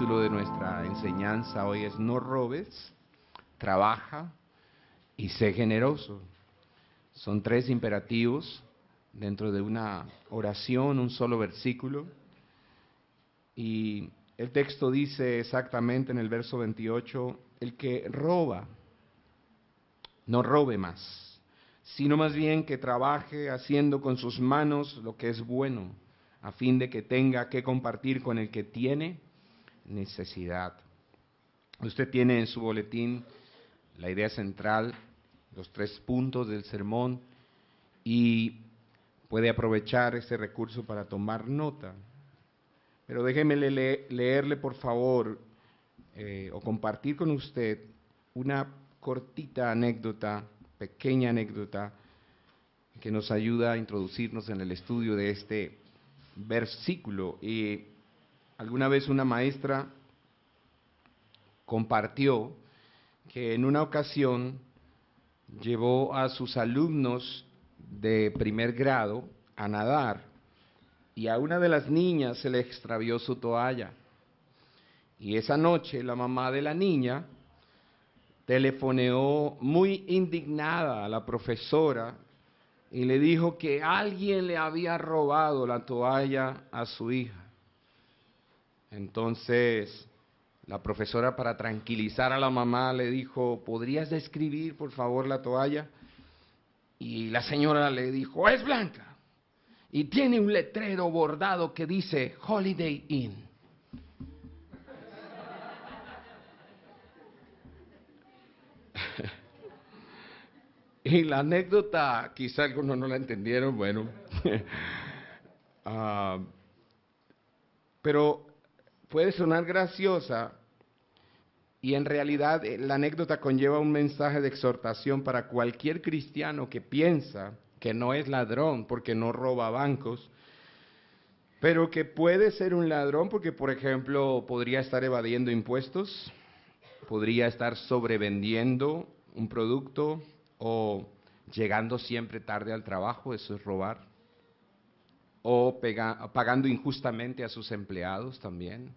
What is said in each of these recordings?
título de nuestra enseñanza hoy es No robes, trabaja y sé generoso. Son 3 imperativos dentro de una oración, un solo versículo. Y el texto dice exactamente en el verso 28, el que roba, no robe más, sino más bien que trabaje haciendo con sus manos lo que es bueno, a fin de que tenga que compartir con el que tiene necesidad. Usted tiene en su boletín la idea central, los 3 puntos del sermón, y puede aprovechar ese recurso para tomar nota. Pero déjeme leerle, por favor, o compartir con usted una cortita anécdota, pequeña anécdota, que nos ayuda a introducirnos en el estudio de este versículo. Y alguna vez una maestra compartió que en una ocasión llevó a sus alumnos de primer grado a nadar y a una de las niñas se le extravió su toalla. Y esa noche la mamá de la niña telefoneó muy indignada a la profesora y le dijo que alguien le había robado la toalla a su hija. Entonces la profesora, para tranquilizar a la mamá, le dijo, ¿podrías describir por favor la toalla? Y la señora le dijo, es blanca y tiene un letrero bordado que dice Holiday Inn. Y la anécdota, quizá algunos no la entendieron, bueno, pero puede sonar graciosa y en realidad la anécdota conlleva un mensaje de exhortación para cualquier cristiano que piensa que no es ladrón porque no roba bancos, pero que puede ser un ladrón porque, por ejemplo, podría estar evadiendo impuestos, podría estar sobrevendiendo un producto o llegando siempre tarde al trabajo, eso es robar, o pagando injustamente a sus empleados también.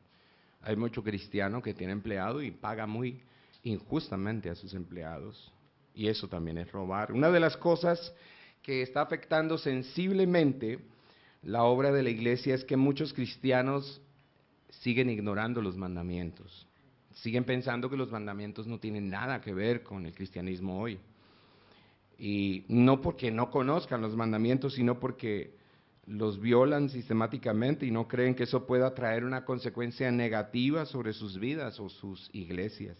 Hay mucho cristiano que tiene empleado y paga muy injustamente a sus empleados, y eso también es robar. Una de las cosas que está afectando sensiblemente la obra de la iglesia es que muchos cristianos siguen ignorando los mandamientos, siguen pensando que los mandamientos no tienen nada que ver con el cristianismo hoy. Y no porque no conozcan los mandamientos, sino porque los violan sistemáticamente y no creen que eso pueda traer una consecuencia negativa sobre sus vidas o sus iglesias.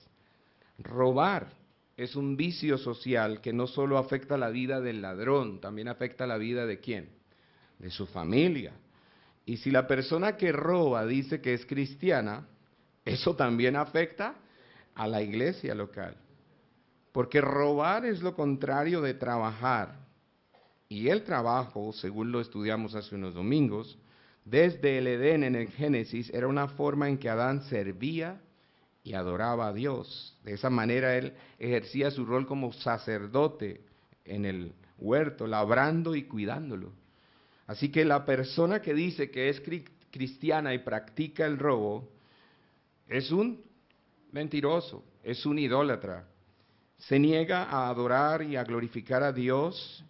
Robar es un vicio social que no solo afecta la vida del ladrón, también afecta la vida de ¿quién? De su familia. Y si la persona que roba dice que es cristiana, eso también afecta a la iglesia local. Porque robar es lo contrario de trabajar. Y el trabajo, según lo estudiamos hace unos domingos, desde el Edén en el Génesis, era una forma en que Adán servía y adoraba a Dios. De esa manera él ejercía su rol como sacerdote en el huerto, labrando y cuidándolo. Así que la persona que dice que es cristiana y practica el robo es un mentiroso, es un idólatra. Se niega a adorar y a glorificar a Dios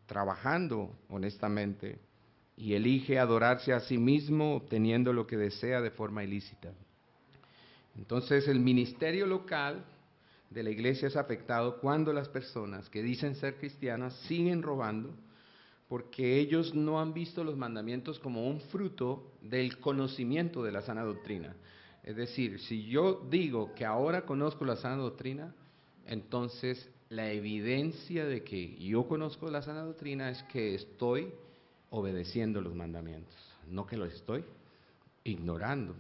trabajando honestamente y elige adorarse a sí mismo obteniendo lo que desea de forma ilícita. Entonces el ministerio local de la iglesia es afectado cuando las personas que dicen ser cristianas siguen robando porque ellos no han visto los mandamientos como un fruto del conocimiento de la sana doctrina. Es decir, si yo digo que ahora conozco la sana doctrina, entonces la evidencia de que yo conozco la sana doctrina es que estoy obedeciendo los mandamientos, no que los estoy ignorando.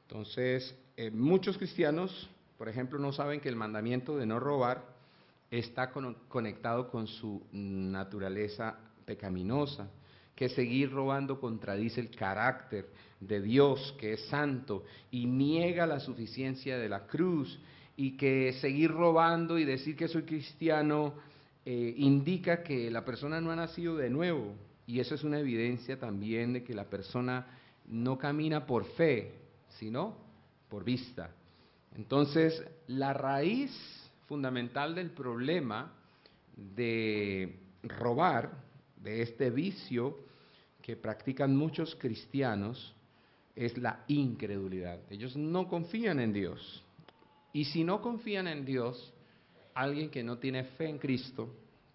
Entonces, muchos cristianos, por ejemplo, no saben que el mandamiento de no robar está conectado con su naturaleza pecaminosa, que seguir robando contradice el carácter de Dios, que es santo, y niega la suficiencia de la cruz, y que seguir robando y decir que soy cristiano indica que la persona no ha nacido de nuevo, y eso es una evidencia también de que la persona no camina por fe, sino por vista. Entonces, la raíz fundamental del problema de robar, de este vicio que practican muchos cristianos, es la incredulidad. Ellos no confían en Dios. Y si no confían en Dios, alguien que no tiene fe en Cristo,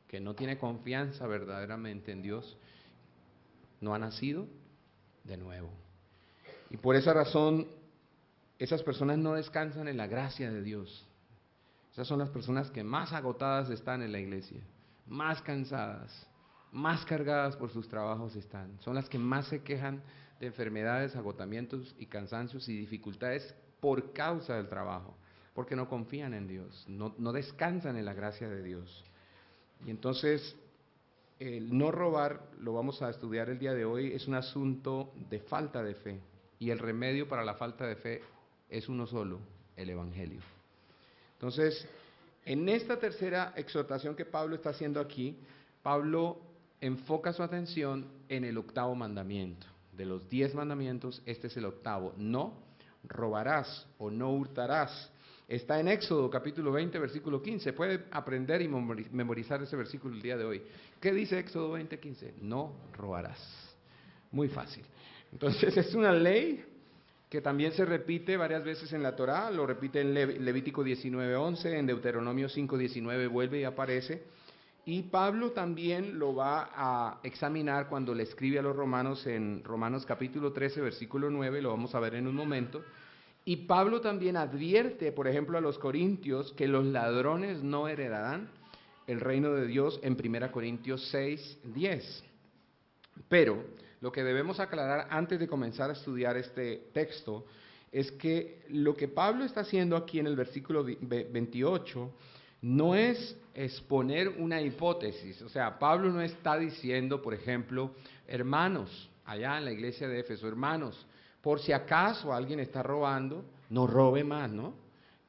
que no tiene confianza verdaderamente en Dios, no ha nacido de nuevo. Y por esa razón, esas personas no descansan en la gracia de Dios. Esas son las personas que más agotadas están en la iglesia, más cansadas, más cargadas por sus trabajos están. Son las que más se quejan de enfermedades, agotamientos y cansancios y dificultades por causa del trabajo, porque no confían en Dios, no descansan en la gracia de Dios. Y entonces, el no robar, lo vamos a estudiar el día de hoy, es un asunto de falta de fe. Y el remedio para la falta de fe es uno solo, el Evangelio. Entonces, en esta tercera exhortación que Pablo está haciendo aquí, Pablo enfoca su atención en el octavo mandamiento. De los 10 mandamientos, este es el octavo. No robarás o no hurtarás. Está en Éxodo capítulo 20, versículo 15. Puede aprender y memorizar ese versículo el día de hoy. ¿Qué dice Éxodo 20, 15? No robarás. Muy fácil. Entonces es una ley que también se repite varias veces en la Torá, lo repite en Levítico 19:11, en Deuteronomio 5:19 vuelve y aparece. Y Pablo también lo va a examinar cuando le escribe a los romanos en Romanos capítulo 13, versículo 9, lo vamos a ver en un momento. Y Pablo también advierte, por ejemplo, a los corintios que los ladrones no heredarán el reino de Dios en 1 Corintios 6:10. Pero lo que debemos aclarar antes de comenzar a estudiar este texto es que lo que Pablo está haciendo aquí en el versículo 28 no es exponer una hipótesis. O sea, Pablo no está diciendo, por ejemplo, hermanos, allá en la iglesia de Éfeso, hermanos, por si acaso alguien está robando, no robe más, ¿no?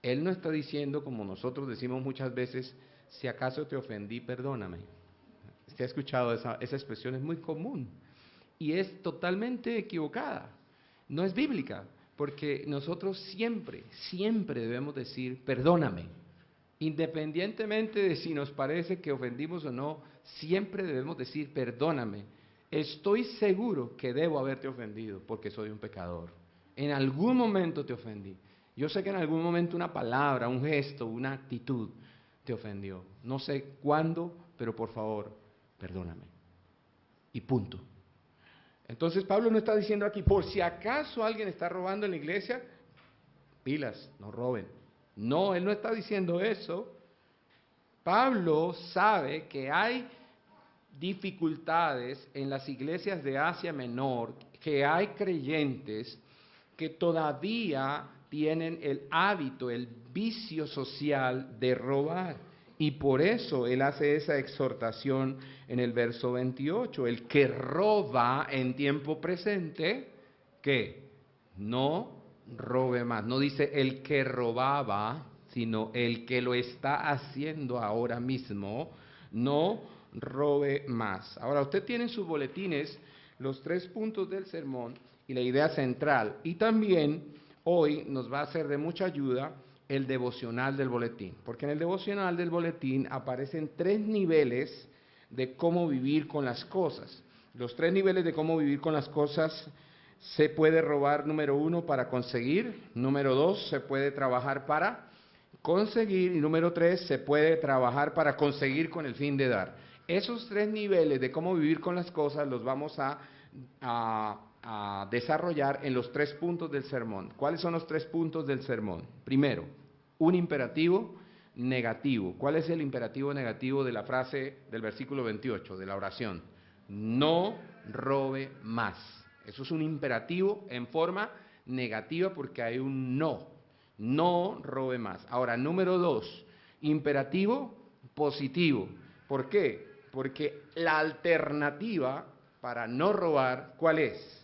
Él no está diciendo, como nosotros decimos muchas veces, si acaso te ofendí, perdóname. Usted ha escuchado esa expresión, es muy común y es totalmente equivocada, no es bíblica, porque nosotros siempre debemos decir perdóname, independientemente de si nos parece que ofendimos o no, siempre debemos decir perdóname, estoy seguro que debo haberte ofendido porque soy un pecador, en algún momento te ofendí, yo sé que en algún momento una palabra, un gesto, una actitud te ofendió, no sé cuándo, pero por favor, perdóname. Y punto. Entonces Pablo no está diciendo aquí, por si acaso alguien está robando en la iglesia, pilas, no roben. No, él no está diciendo eso. Pablo sabe que hay dificultades en las iglesias de Asia Menor, que hay creyentes que todavía tienen el hábito, el vicio social de robar. Y por eso él hace esa exhortación en el verso 28. El que roba en tiempo presente, que no robe más. No dice el que robaba, sino el que lo está haciendo ahora mismo, no robe más. Ahora, usted tiene en sus boletines los 3 puntos del sermón y la idea central. Y también hoy nos va a ser de mucha ayuda el devocional del boletín, porque en el devocional del boletín aparecen 3 niveles de cómo vivir con las cosas. Los 3 niveles de cómo vivir con las cosas: se puede robar, número 1, para conseguir; número 2, se puede trabajar para conseguir; y número 3, se puede trabajar para conseguir con el fin de dar. Esos 3 niveles de cómo vivir con las cosas los vamos a desarrollar en los 3 puntos del sermón. ¿Cuáles son los 3 puntos del sermón? Primero, un imperativo negativo. ¿Cuál es el imperativo negativo de la frase del versículo 28, de la oración? No robe más. Eso es un imperativo en forma negativa porque hay un no. No robe más. Ahora, número 2, imperativo positivo. ¿Por qué? Porque la alternativa para no robar, ¿cuál es?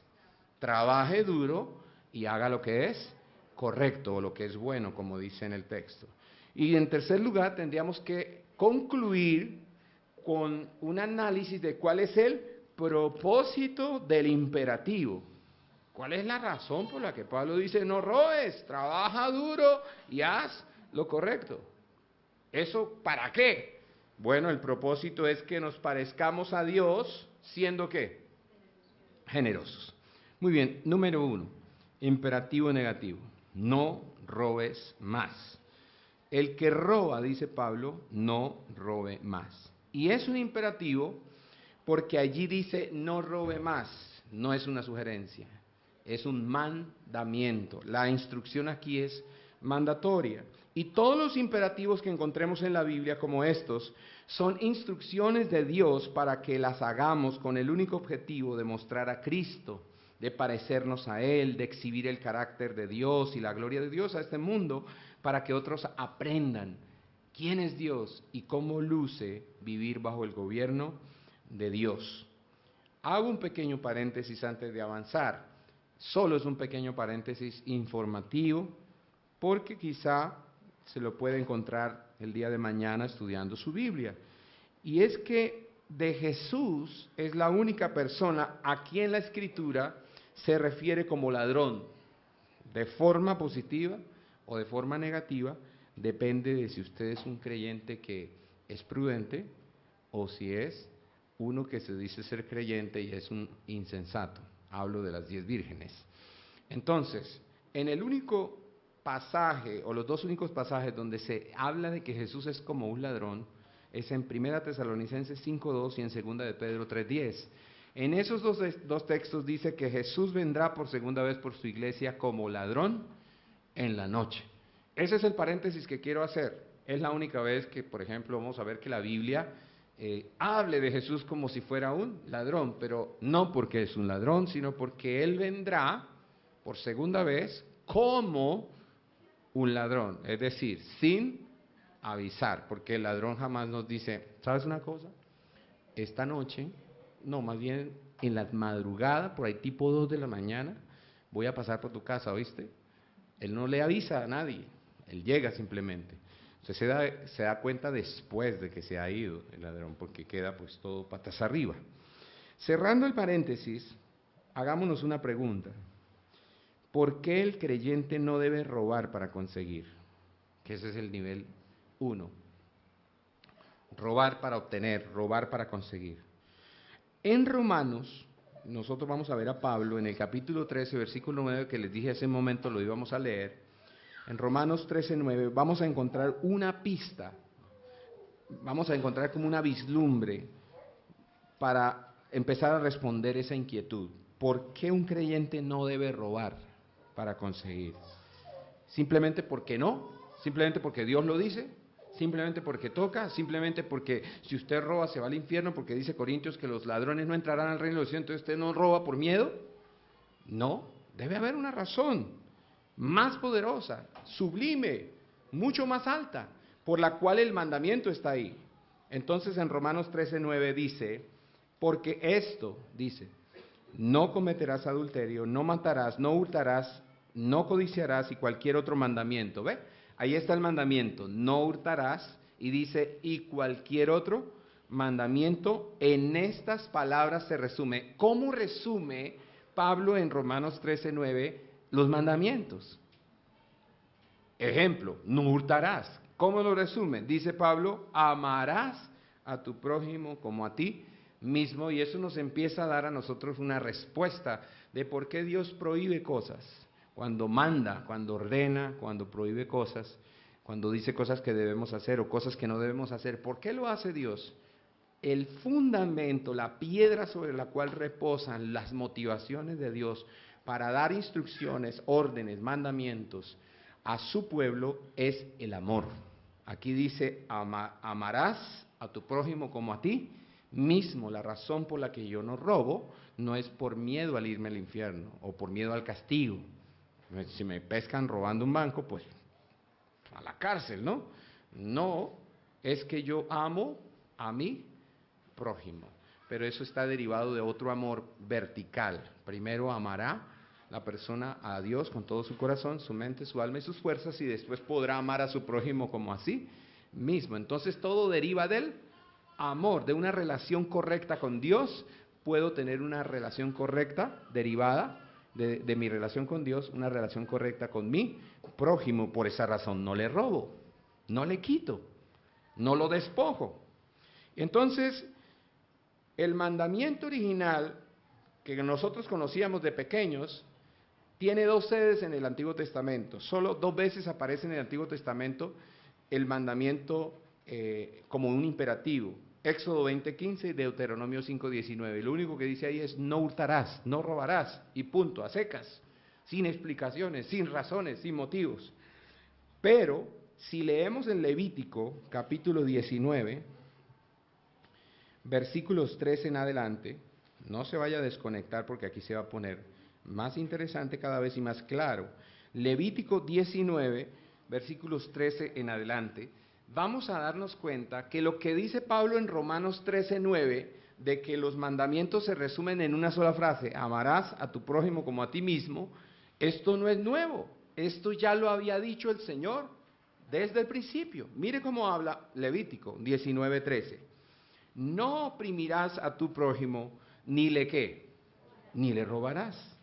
Trabaje duro y haga lo que es correcto o lo que es bueno, como dice en el texto. Y en tercer lugar, tendríamos que concluir con un análisis de cuál es el propósito del imperativo. ¿Cuál es la razón por la que Pablo dice no robes, trabaja duro y haz lo correcto? ¿Eso para qué? Bueno, el propósito es que nos parezcamos a Dios siendo ¿qué? Generosos. Muy bien, número 1, imperativo negativo. No robes más. El que roba, dice Pablo, no robe más. Y es un imperativo porque allí dice no robe más, no es una sugerencia, es un mandamiento. La instrucción aquí es mandatoria. Y todos los imperativos que encontremos en la Biblia como estos son instrucciones de Dios para que las hagamos con el único objetivo de mostrar a Cristo, de parecernos a Él, de exhibir el carácter de Dios y la gloria de Dios a este mundo, para que otros aprendan quién es Dios y cómo luce vivir bajo el gobierno de Dios. Hago un pequeño paréntesis antes de avanzar. Solo es un pequeño paréntesis informativo, porque quizá se lo puede encontrar el día de mañana estudiando su Biblia. Y es que de Jesús es la única persona a quien la Escritura se refiere como ladrón, de forma positiva o de forma negativa, depende de si usted es un creyente que es prudente o si es uno que se dice ser creyente y es un insensato. Hablo de las 10 vírgenes. Entonces, en el único pasaje, o los dos únicos pasajes donde se habla de que Jesús es como un ladrón, es en 1 Tesalonicenses 5:2 y en 2 de Pedro 3:10. En esos dos textos dice que Jesús vendrá por segunda vez por su iglesia como ladrón en la noche. Ese es el paréntesis que quiero hacer. Es la única vez que, por ejemplo, vamos a ver que la Biblia hable de Jesús como si fuera un ladrón, pero no porque es un ladrón, sino porque Él vendrá por segunda vez como un ladrón, es decir, sin avisar, porque el ladrón jamás nos dice, ¿sabes una cosa? Esta noche, no, más bien en la madrugada, por ahí tipo 2 de la mañana, voy a pasar por tu casa, ¿oíste? Él no le avisa a nadie, él llega simplemente. Usted se da cuenta después de que se ha ido el ladrón, porque queda pues todo patas arriba. Cerrando el paréntesis, hagámonos una pregunta. ¿Por qué el creyente no debe robar para conseguir? Que ese es el nivel 1. Robar para obtener, robar para conseguir. En Romanos, nosotros vamos a ver a Pablo en el capítulo 13, versículo 9, que les dije hace un momento, lo íbamos a leer. En Romanos 13:9 vamos a encontrar una pista, vamos a encontrar como una vislumbre para empezar a responder esa inquietud. ¿Por qué un creyente no debe robar para conseguir? ¿Simplemente porque no? ¿Simplemente porque Dios lo dice? ¿Simplemente porque toca? ¿Simplemente porque si usted roba se va al infierno? Porque dice Corintios que los ladrones no entrarán al reino de los cielos, entonces usted no roba por miedo. No, debe haber una razón más poderosa, sublime, mucho más alta, por la cual el mandamiento está ahí. Entonces en Romanos 13:9 dice, porque esto, dice, no cometerás adulterio, no matarás, no hurtarás, no codiciarás y cualquier otro mandamiento. ¿Ve? Ahí está el mandamiento, no hurtarás, y dice, y cualquier otro mandamiento. En estas palabras se resume. ¿Cómo resume Pablo en Romanos 13:9 los mandamientos? Ejemplo, no hurtarás. ¿Cómo lo resume? Dice Pablo, amarás a tu prójimo como a ti mismo, y eso nos empieza a dar a nosotros una respuesta de por qué Dios prohíbe cosas, cuando manda, cuando ordena, cuando prohíbe cosas, cuando dice cosas que debemos hacer o cosas que no debemos hacer. ¿Por qué lo hace Dios? El fundamento, la piedra sobre la cual reposan las motivaciones de Dios para dar instrucciones, órdenes, mandamientos a su pueblo es el amor. Aquí dice, amarás a tu prójimo como a ti mismo. La razón por la que yo no robo no es por miedo al irme al infierno o por miedo al castigo. Si me pescan robando un banco, pues a la cárcel, ¿no? No, es que yo amo a mi prójimo, pero eso está derivado de otro amor vertical. Primero amará la persona a Dios con todo su corazón, su mente, su alma y sus fuerzas, y después podrá amar a su prójimo como a sí mismo. Entonces todo deriva del amor, de una relación correcta con Dios. Puedo tener una relación correcta derivada de mi relación con Dios una relación correcta con mi prójimo. Por esa razón no le robo, no le quito, no lo despojo. Entonces, el mandamiento original que nosotros conocíamos de pequeños tiene dos sedes en el Antiguo Testamento. Solo 2 veces aparece en el Antiguo Testamento el mandamiento como un imperativo. Éxodo 20:15 y Deuteronomio 5:19. Lo único que dice ahí es no hurtarás, no robarás, y punto, a secas, sin explicaciones, sin razones, sin motivos. Pero si leemos en Levítico capítulo 19, versículos 13 en adelante, no se vaya a desconectar porque aquí se va a poner más interesante cada vez y más claro. Levítico 19, versículos 13 en adelante, vamos a darnos cuenta que lo que dice Pablo en Romanos 13:9, de que los mandamientos se resumen en una sola frase, amarás a tu prójimo como a ti mismo, esto no es nuevo, esto ya lo había dicho el Señor desde el principio. Mire cómo habla Levítico 19:13. No oprimirás a tu prójimo, ni le qué, ni le robarás.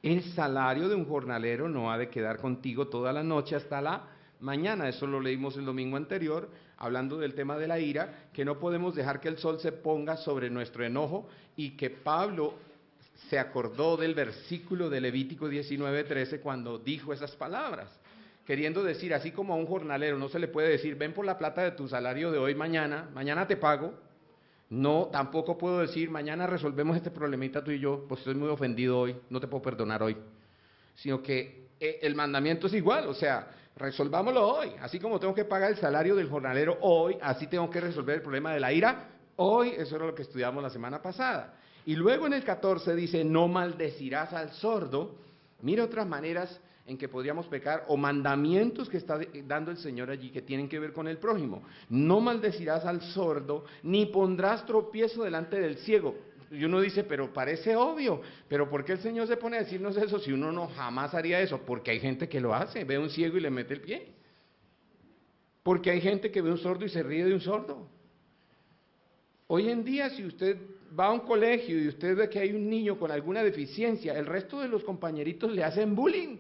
El salario de un jornalero no ha de quedar contigo toda la noche hasta la mañana. Eso lo leímos el domingo anterior, hablando del tema de la ira, que no podemos dejar que el sol se ponga sobre nuestro enojo, y que Pablo se acordó del versículo de Levítico 19:13 cuando dijo esas palabras, queriendo decir, así como a un jornalero no se le puede decir, ven por la plata de tu salario de hoy, mañana te pago. No, tampoco puedo decir, mañana resolvemos este problemita tú y yo, pues estoy muy ofendido hoy, no te puedo perdonar hoy. Sino que el mandamiento es igual, o sea, resolvámoslo hoy. Así como tengo que pagar el salario del jornalero hoy, así tengo que resolver el problema de la ira hoy. Eso era lo que estudiamos la semana pasada. Y luego en el 14 dice, no maldecirás al sordo. Mira otras maneras en que podríamos pecar, o mandamientos que está dando el Señor allí que tienen que ver con el prójimo. No maldecirás al sordo, ni pondrás tropiezo delante del ciego. Y uno dice, pero parece obvio, pero ¿por qué el Señor se pone a decirnos eso si uno no jamás haría eso? Porque hay gente que lo hace, ve a un ciego y le mete el pie. Porque hay gente que ve a un sordo y se ríe de un sordo. Hoy en día, si usted va a un colegio y usted ve que hay un niño con alguna deficiencia, el resto de los compañeritos le hacen bullying.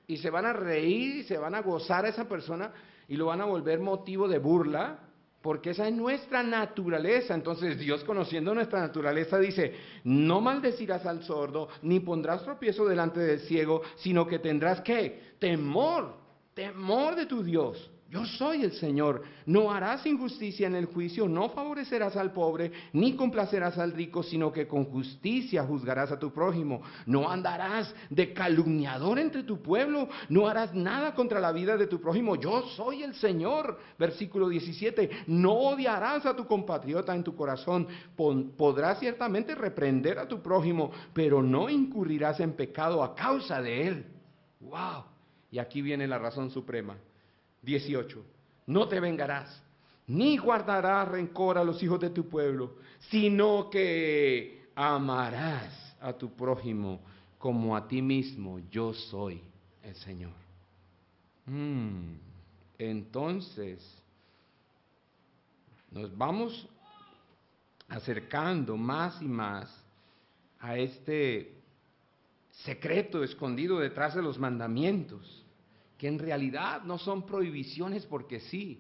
Y se van a reír y se van a gozar a esa persona y lo van a volver motivo de burla, porque esa es nuestra naturaleza. Entonces Dios, conociendo nuestra naturaleza, dice, no maldecirás al sordo, ni pondrás tropiezo delante del ciego, sino que tendrás, ¿qué? Temor de tu Dios. Yo soy el Señor. No harás injusticia en el juicio, no favorecerás al pobre, ni complacerás al rico, sino que con justicia juzgarás a tu prójimo. No andarás de calumniador entre tu pueblo, no harás nada contra la vida de tu prójimo. Yo soy el Señor. Versículo 17. No odiarás a tu compatriota en tu corazón. Podrás ciertamente reprender a tu prójimo, pero no incurrirás en pecado a causa de él. ¡Wow! Y aquí viene la razón suprema. 18. No te vengarás, ni guardarás rencor a los hijos de tu pueblo, sino que amarás a tu prójimo como a ti mismo. Yo soy el Señor. Entonces, nos vamos acercando más y más a este secreto escondido detrás de los mandamientos, que en realidad no son prohibiciones porque sí,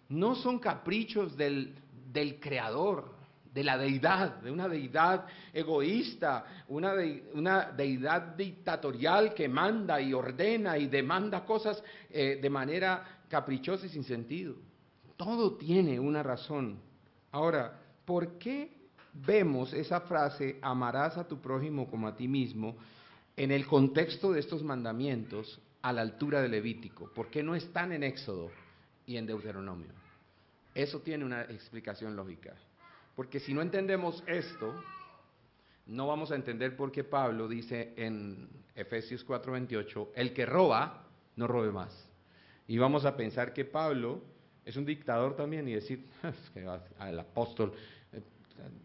no son caprichos del creador, de la deidad, de una deidad egoísta, una deidad dictatorial que manda y ordena y demanda cosas de manera caprichosa y sin sentido. Todo tiene una razón. Ahora, ¿por qué vemos esa frase, amarás a tu prójimo como a ti mismo, en el contexto de estos mandamientos a la altura de Levítico? ¿Por qué no están en Éxodo y en Deuteronomio? Eso tiene una explicación lógica. Porque si no entendemos esto, no vamos a entender por qué Pablo dice en Efesios 4:28, el que roba, no robe más. Y vamos a pensar que Pablo es un dictador también y decir, es que el apóstol,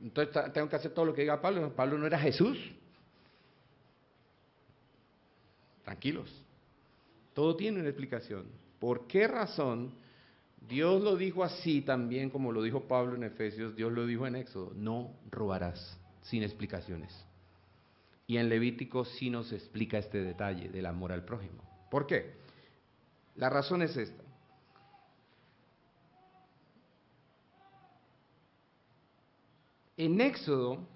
entonces tengo que hacer todo lo que diga Pablo. Pablo no era Jesús. Tranquilos. Todo tiene una explicación. ¿Por qué razón Dios lo dijo así también como lo dijo Pablo en Efesios? Dios lo dijo en Éxodo. No robarás, sin explicaciones. Y en Levítico sí nos explica este detalle del amor al prójimo. ¿Por qué? La razón es esta. En Éxodo,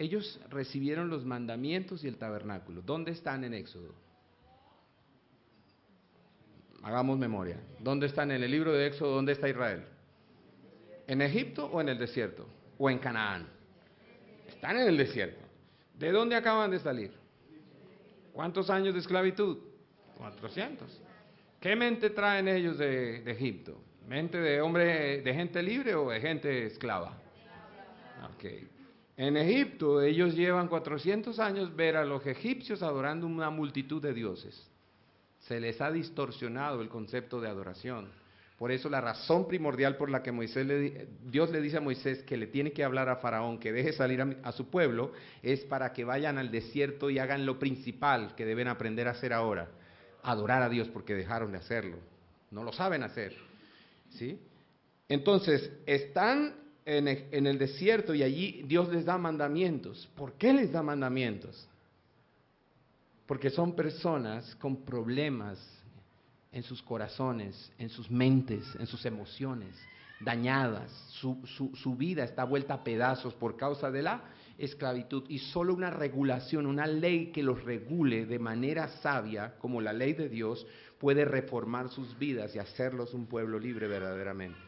ellos recibieron los mandamientos y el tabernáculo. ¿Dónde están en Éxodo? Hagamos memoria. ¿Dónde están en el libro de Éxodo? ¿Dónde está Israel? ¿En Egipto o en el desierto? ¿O en Canaán? Están en el desierto. ¿De dónde acaban de salir? ¿Cuántos años de esclavitud? 400. ¿Qué mente traen ellos de Egipto? ¿Mente de hombre, de gente libre o de gente esclava? Okay. En Egipto ellos llevan 400 años ver a los egipcios adorando una multitud de dioses. Se les ha distorsionado el concepto de adoración. Por eso la razón primordial por la que Dios le dice a Moisés que le tiene que hablar a Faraón, que deje salir a su pueblo, es para que vayan al desierto y hagan lo principal que deben aprender a hacer ahora: adorar a Dios, porque dejaron de hacerlo. No lo saben hacer. ¿Sí? Entonces, están en el desierto y allí Dios les da mandamientos. ¿Por qué les da mandamientos? Porque son personas con problemas en sus corazones, en sus mentes, en sus emociones, dañadas. Su vida está vuelta a pedazos por causa de la esclavitud. Y solo una regulación, una ley que los regule de manera sabia, como la ley de Dios, puede reformar sus vidas y hacerlos un pueblo libre verdaderamente.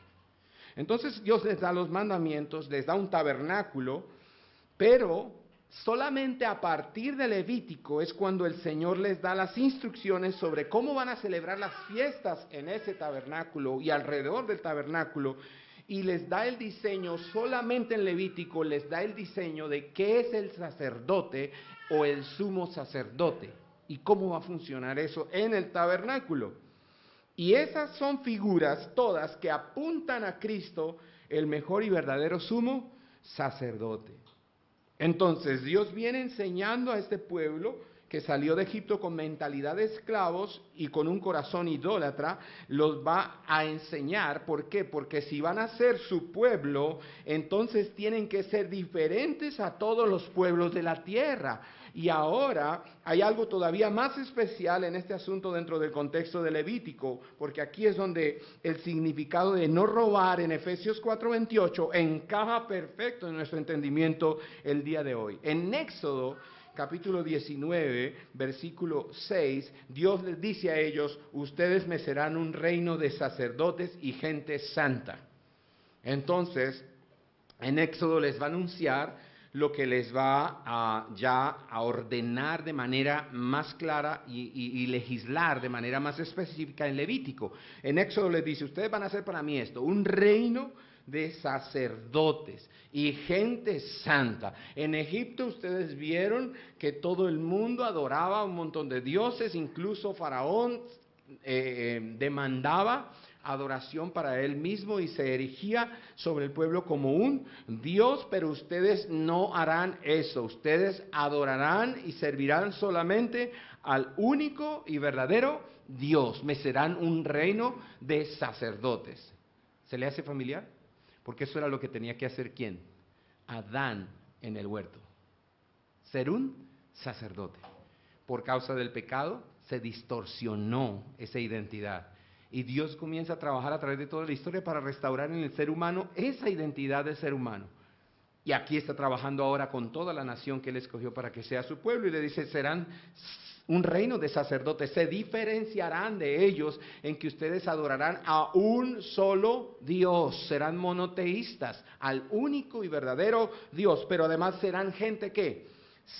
Entonces Dios les da los mandamientos, les da un tabernáculo, pero solamente a partir de Levítico es cuando el Señor les da las instrucciones sobre cómo van a celebrar las fiestas en ese tabernáculo y alrededor del tabernáculo, y les da el diseño. Solamente en Levítico les da el diseño de qué es el sacerdote o el sumo sacerdote y cómo va a funcionar eso en el tabernáculo. Y esas son figuras todas que apuntan a Cristo, el mejor y verdadero sumo sacerdote. Entonces Dios viene enseñando a este pueblo que salió de Egipto con mentalidad de esclavos y con un corazón idólatra, los va a enseñar. ¿Por qué? Porque si van a ser su pueblo, entonces tienen que ser diferentes a todos los pueblos de la tierra. Y ahora hay algo todavía más especial en este asunto dentro del contexto de Levítico, porque aquí es donde el significado de no robar en Efesios 4:28 encaja perfecto en nuestro entendimiento el día de hoy. En Éxodo capítulo 19, versículo 6, Dios les dice a ellos: ustedes me serán un reino de sacerdotes y gente santa. Entonces, en Éxodo les va a anunciar lo que les va a ordenar de manera más clara y legislar de manera más específica en Levítico. En Éxodo les dice: ustedes van a hacer para mí esto, un reino de sacerdotes y gente santa. En Egipto ustedes vieron que todo el mundo adoraba a un montón de dioses, incluso Faraón demandaba adoración para él mismo y se erigía sobre el pueblo como un Dios, pero ustedes no harán eso. Ustedes adorarán y servirán solamente al único y verdadero Dios. Me serán un reino de sacerdotes. ¿Se le hace familiar? Porque eso era lo que tenía que hacer ¿quién? Adán en el huerto. Ser un sacerdote. Por causa del pecado se distorsionó esa identidad. Y Dios comienza a trabajar a través de toda la historia para restaurar en el ser humano esa identidad del ser humano. Y aquí está trabajando ahora con toda la nación que Él escogió para que sea su pueblo. Y le dice: serán un reino de sacerdotes, se diferenciarán de ellos en que ustedes adorarán a un solo Dios, serán monoteístas, al único y verdadero Dios, pero además serán gente ¿qué?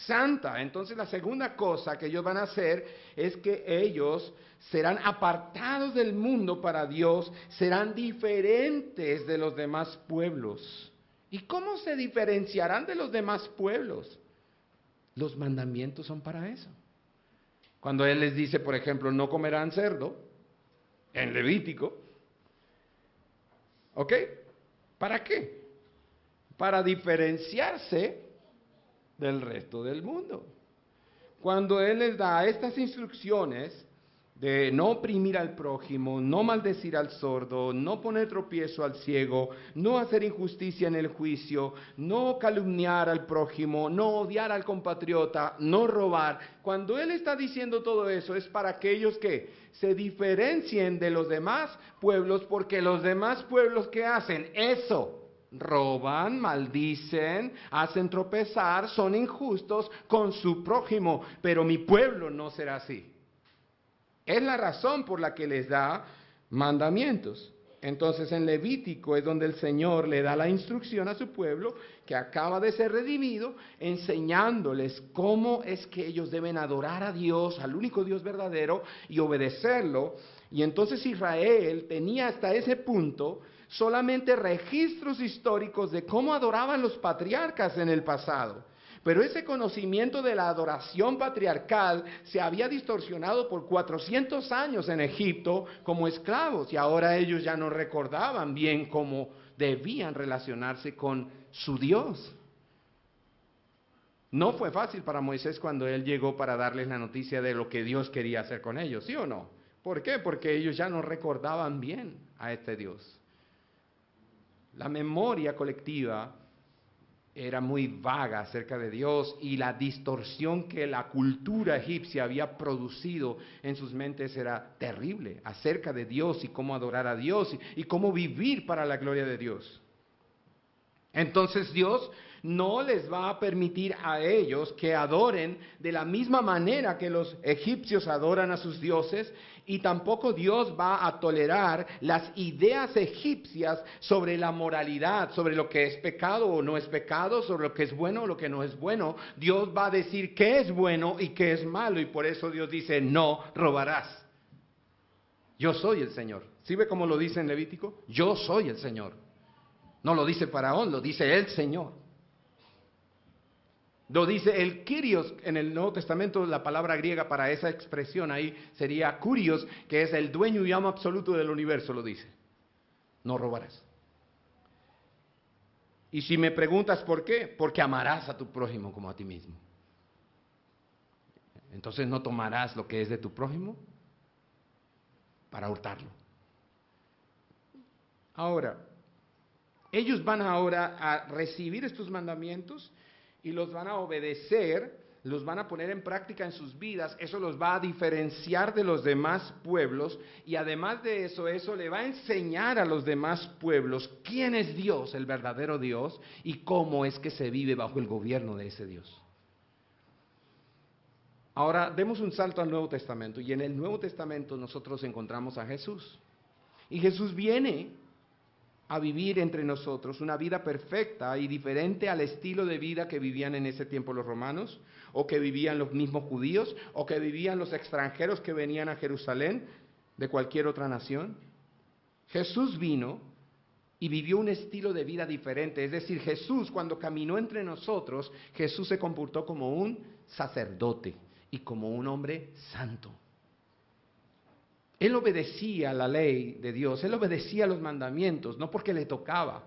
Santa. Entonces la segunda cosa que ellos van a hacer es que ellos serán apartados del mundo para Dios, serán diferentes de los demás pueblos. ¿Y cómo se diferenciarán de los demás pueblos? Los mandamientos son para eso. Cuando Él les dice, por ejemplo, no comerán cerdo, en Levítico, ¿ok? ¿Para qué? Para diferenciarse del resto del mundo. Cuando Él les da estas instrucciones, de no oprimir al prójimo, no maldecir al sordo, no poner tropiezo al ciego, no hacer injusticia en el juicio, no calumniar al prójimo, no odiar al compatriota, no robar. Cuando él está diciendo todo eso es para aquellos que se diferencien de los demás pueblos, porque los demás pueblos ¿qué hacen? Eso. Roban, maldicen, hacen tropezar, son injustos con su prójimo, pero mi pueblo no será así. Es la razón por la que les da mandamientos. Entonces en Levítico es donde el Señor le da la instrucción a su pueblo que acaba de ser redimido, enseñándoles cómo es que ellos deben adorar a Dios, al único Dios verdadero, y obedecerlo. Y entonces Israel tenía hasta ese punto solamente registros históricos de cómo adoraban los patriarcas en el pasado. Pero ese conocimiento de la adoración patriarcal se había distorsionado por 400 años en Egipto como esclavos y ahora ellos ya no recordaban bien cómo debían relacionarse con su Dios. No fue fácil para Moisés cuando él llegó para darles la noticia de lo que Dios quería hacer con ellos, ¿sí o no? ¿Por qué? Porque ellos ya no recordaban bien a este Dios. La memoria colectiva era muy vaga acerca de Dios y la distorsión que la cultura egipcia había producido en sus mentes era terrible acerca de Dios y cómo adorar a Dios y cómo vivir para la gloria de Dios. Entonces Dios no les va a permitir a ellos que adoren de la misma manera que los egipcios adoran a sus dioses y tampoco Dios va a tolerar las ideas egipcias sobre la moralidad, sobre lo que es pecado o no es pecado, sobre lo que es bueno o lo que no es bueno. Dios va a decir qué es bueno y qué es malo y por eso Dios dice no robarás. Yo soy el Señor. ¿Sí ve cómo lo dice en Levítico? Yo soy el Señor. No lo dice Faraón, lo dice el Señor. Lo dice el Kyrios en el Nuevo Testamento, la palabra griega para esa expresión ahí sería Kurios, que es el dueño y amo absoluto del universo, lo dice. No robarás. Y si me preguntas por qué, porque amarás a tu prójimo como a ti mismo. Entonces no tomarás lo que es de tu prójimo para hurtarlo. Ahora, ellos van ahora a recibir estos mandamientos y los van a obedecer, los van a poner en práctica en sus vidas. Eso los va a diferenciar de los demás pueblos y además de eso, eso le va a enseñar a los demás pueblos quién es Dios, el verdadero Dios, y cómo es que se vive bajo el gobierno de ese Dios. Ahora, demos un salto al Nuevo Testamento y en el Nuevo Testamento nosotros encontramos a Jesús. Y Jesús viene a vivir entre nosotros una vida perfecta y diferente al estilo de vida que vivían en ese tiempo los romanos, o que vivían los mismos judíos, o que vivían los extranjeros que venían a Jerusalén de cualquier otra nación. Jesús vino y vivió un estilo de vida diferente, es decir, Jesús cuando caminó entre nosotros, Jesús se comportó como un sacerdote y como un hombre santo. Él obedecía la ley de Dios, él obedecía los mandamientos, no porque le tocaba.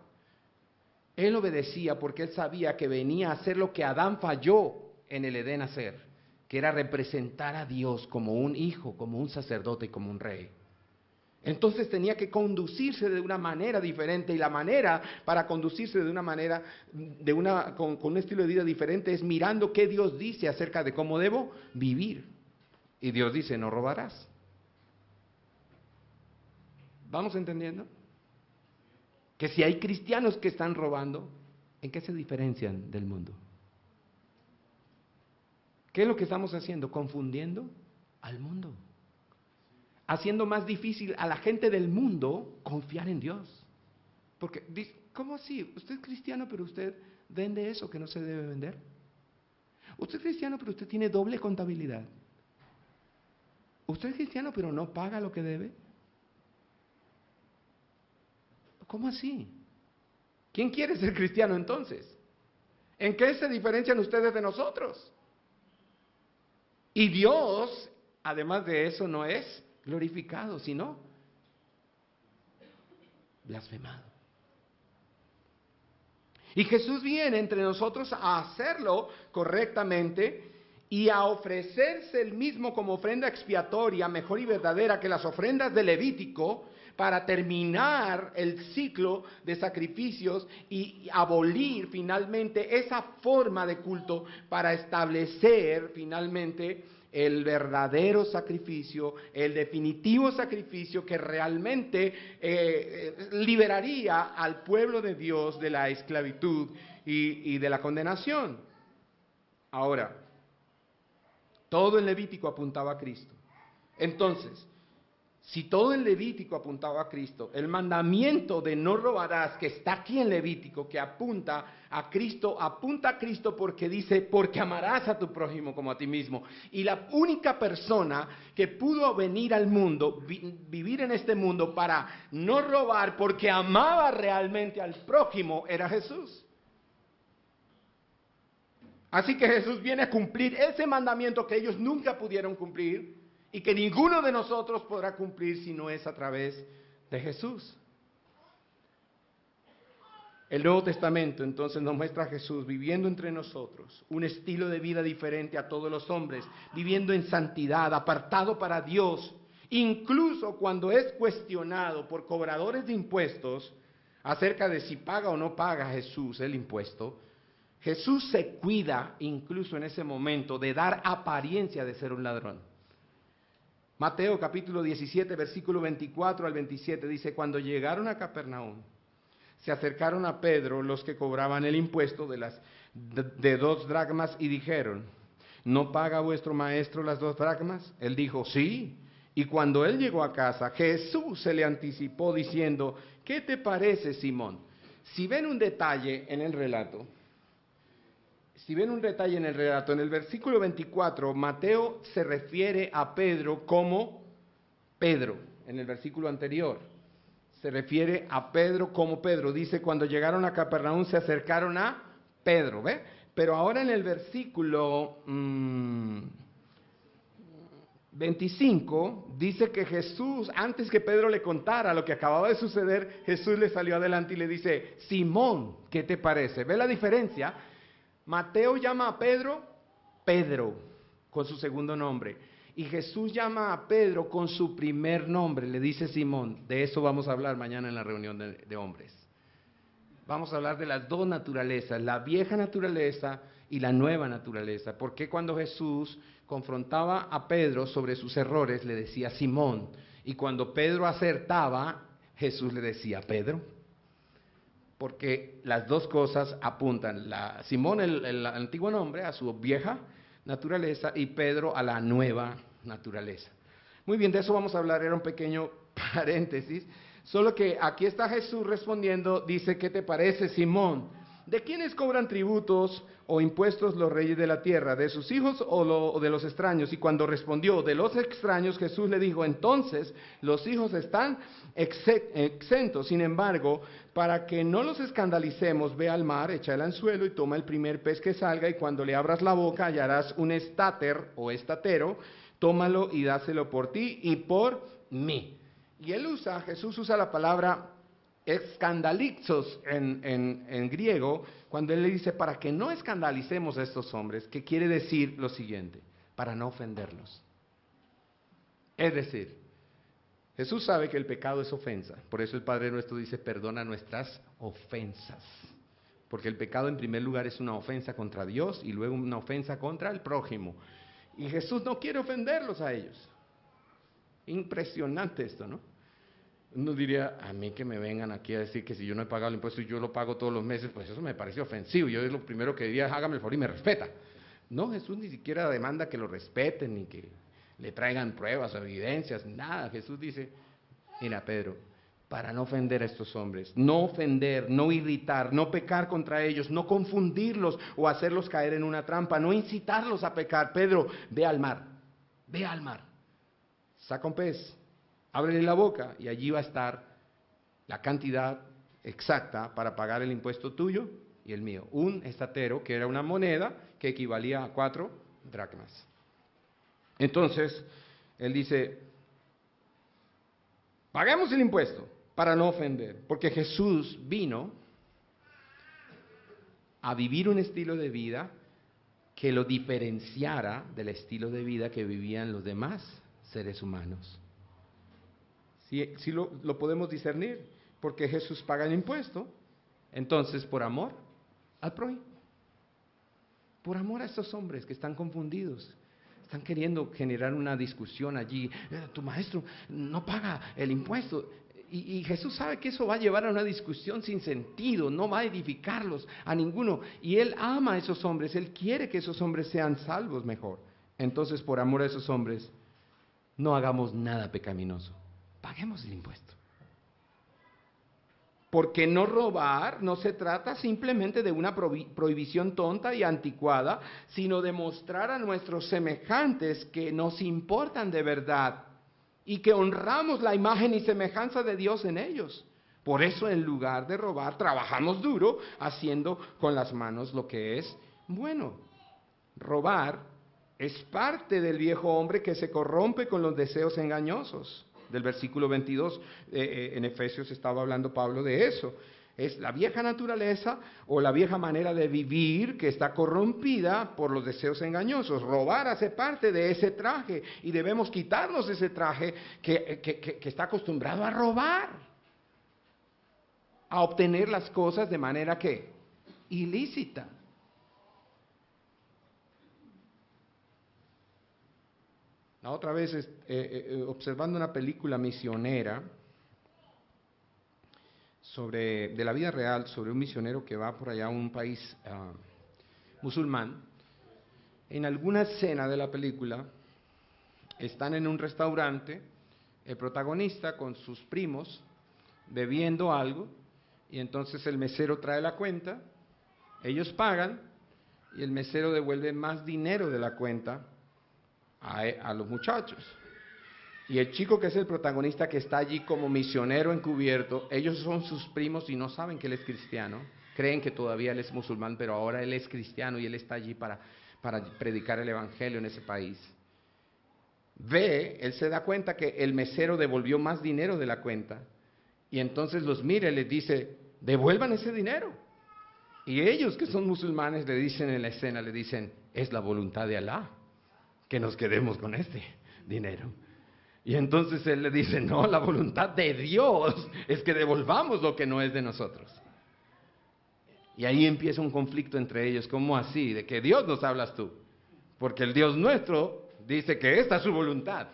Él obedecía porque él sabía que venía a hacer lo que Adán falló en el Edén a hacer, que era representar a Dios como un hijo, como un sacerdote y como un rey. Entonces tenía que conducirse de una manera diferente y la manera para conducirse de una manera, con un estilo de vida diferente es mirando qué Dios dice acerca de cómo debo vivir. Y Dios dice, no robarás. ¿Vamos entendiendo? Que si hay cristianos que están robando, ¿en qué se diferencian del mundo? ¿Qué es lo que estamos haciendo? Confundiendo al mundo. Haciendo más difícil a la gente del mundo confiar en Dios. Porque, ¿cómo así? Usted es cristiano, pero usted vende eso que no se debe vender. Usted es cristiano, pero usted tiene doble contabilidad. Usted es cristiano, pero no paga lo que debe. ¿Cómo así? ¿Quién quiere ser cristiano entonces? ¿En qué se diferencian ustedes de nosotros? Y Dios, además de eso, no es glorificado, sino blasfemado. Y Jesús viene entre nosotros a hacerlo correctamente y a ofrecerse el mismo como ofrenda expiatoria, mejor y verdadera que las ofrendas de Levítico, para terminar el ciclo de sacrificios y abolir finalmente esa forma de culto para establecer finalmente el verdadero sacrificio, el definitivo sacrificio que realmente liberaría al pueblo de Dios de la esclavitud y de la condenación. Ahora, todo el Levítico apuntaba a Cristo. Entonces, si todo el Levítico apuntaba a Cristo, el mandamiento de no robarás, que está aquí en Levítico, que apunta a Cristo porque dice, porque amarás a tu prójimo como a ti mismo. Y la única persona que pudo venir al mundo, vivir en este mundo para no robar, porque amaba realmente al prójimo, era Jesús. Así que Jesús viene a cumplir ese mandamiento que ellos nunca pudieron cumplir, y que ninguno de nosotros podrá cumplir si no es a través de Jesús. El Nuevo Testamento entonces nos muestra a Jesús viviendo entre nosotros, un estilo de vida diferente a todos los hombres, viviendo en santidad, apartado para Dios, incluso cuando es cuestionado por cobradores de impuestos acerca de si paga o no paga Jesús el impuesto. Jesús se cuida incluso en ese momento de dar apariencia de ser un ladrón. Mateo capítulo 17, versículo 24 al 27 dice, cuando llegaron a Capernaum, se acercaron a Pedro los que cobraban el impuesto de 2 dracmas y dijeron, ¿no paga vuestro maestro las 2 dracmas? Él dijo, sí. Y cuando él llegó a casa, Jesús se le anticipó diciendo, ¿qué te parece, Simón? Si ven un detalle en el relato, en el versículo 24, Mateo se refiere a Pedro como Pedro, en el versículo anterior. Se refiere a Pedro como Pedro. Dice, cuando llegaron a Capernaum se acercaron a Pedro, ¿ve? Pero ahora en el versículo 25, dice que Jesús, antes que Pedro le contara lo que acababa de suceder, Jesús le salió adelante y le dice, Simón, ¿qué te parece? ¿Ve la diferencia? Mateo llama a Pedro, Pedro, con su segundo nombre. Y Jesús llama a Pedro con su primer nombre, le dice Simón. De eso vamos a hablar mañana en la reunión de hombres. Vamos a hablar de las 2 naturalezas, la vieja naturaleza y la nueva naturaleza. Porque cuando Jesús confrontaba a Pedro sobre sus errores, le decía Simón. Y cuando Pedro acertaba, Jesús le decía Pedro. Porque las 2 cosas apuntan, Simón, el antiguo nombre, a su vieja naturaleza, y Pedro a la nueva naturaleza. Muy bien, de eso vamos a hablar, era un pequeño paréntesis, solo que aquí está Jesús respondiendo, dice, ¿qué te parece, Simón? ¿De quiénes cobran tributos o impuestos los reyes de la tierra? ¿De sus hijos o de los extraños? Y cuando respondió, de los extraños, Jesús le dijo, entonces los hijos están exentos. Sin embargo, para que no los escandalicemos, ve al mar, echa el anzuelo y toma el primer pez que salga, y cuando le abras la boca hallarás un estáter o estatero, tómalo y dáselo por ti y por mí. Y Jesús usa la palabra escandalizos en griego, cuando él le dice, para que no escandalicemos a estos hombres, que quiere decir lo siguiente, para no ofenderlos. Es decir, Jesús sabe que el pecado es ofensa, por eso el Padre Nuestro dice, perdona nuestras ofensas, porque el pecado en primer lugar es una ofensa contra Dios y luego una ofensa contra el prójimo, y Jesús no quiere ofenderlos a ellos. Impresionante esto, ¿no? Uno diría, a mí que me vengan aquí a decir que si yo no he pagado el impuesto y yo lo pago todos los meses, pues eso me parece ofensivo. Yo lo primero que diría es, hágame el favor y me respeta. No, Jesús ni siquiera demanda que lo respeten, ni que le traigan pruebas o evidencias, nada. Jesús dice, mira Pedro, para no ofender a estos hombres, no ofender, no irritar, no pecar contra ellos, no confundirlos o hacerlos caer en una trampa, no incitarlos a pecar. Pedro, ve al mar, saca un pez, ábrele la boca y allí va a estar la cantidad exacta para pagar el impuesto tuyo y el mío. Un estatero, que era una moneda que equivalía a 4 dracmas. Entonces, él dice, paguemos el impuesto para no ofender, porque Jesús vino a vivir un estilo de vida que lo diferenciara del estilo de vida que vivían los demás seres humanos. Sí lo podemos discernir, porque Jesús paga el impuesto, entonces por amor al prójimo, por amor a estos hombres que están confundidos, están queriendo generar una discusión allí. Tu maestro no paga el impuesto. Y Jesús sabe que eso va a llevar a una discusión sin sentido, no va a edificarlos a ninguno. Y Él ama a esos hombres, Él quiere que esos hombres sean salvos mejor. Entonces, por amor a esos hombres, no hagamos nada pecaminoso, paguemos el impuesto. Porque no robar no se trata simplemente de una prohibición tonta y anticuada, sino de mostrar a nuestros semejantes que nos importan de verdad y que honramos la imagen y semejanza de Dios en ellos. Por eso, en lugar de robar, trabajamos duro haciendo con las manos lo que es bueno. Robar es parte del viejo hombre que se corrompe con los deseos engañosos. Del versículo 22, en Efesios estaba hablando Pablo de eso. Es la vieja naturaleza o la vieja manera de vivir que está corrompida por los deseos engañosos. Robar hace parte de ese traje y debemos quitarnos ese traje que está acostumbrado a robar, a obtener las cosas de manera que ilícita. La otra vez, observando una película misionera de la vida real, sobre un misionero que va por allá a un país musulmán, en alguna escena de la película están en un restaurante, el protagonista con sus primos bebiendo algo, y entonces el mesero trae la cuenta, ellos pagan y el mesero devuelve más dinero de la cuenta a los muchachos. Y el chico que es el protagonista, que está allí como misionero encubierto, ellos son sus primos y no saben que él es cristiano, creen que todavía él es musulmán, pero ahora él es cristiano y él está allí para predicar el evangelio en ese país. Él se da cuenta que el mesero devolvió más dinero de la cuenta, y entonces los mira y les dice: devuelvan ese dinero. Y ellos, que son musulmanes, le dicen en la escena, le dicen: es la voluntad de Alá que nos quedemos con este dinero. Y entonces él le dice: no, la voluntad de Dios es que devolvamos lo que no es de nosotros. Y ahí empieza un conflicto entre ellos. ¿Cómo así? ¿De qué Dios nos hablas tú? Porque el Dios nuestro dice que esta es su voluntad.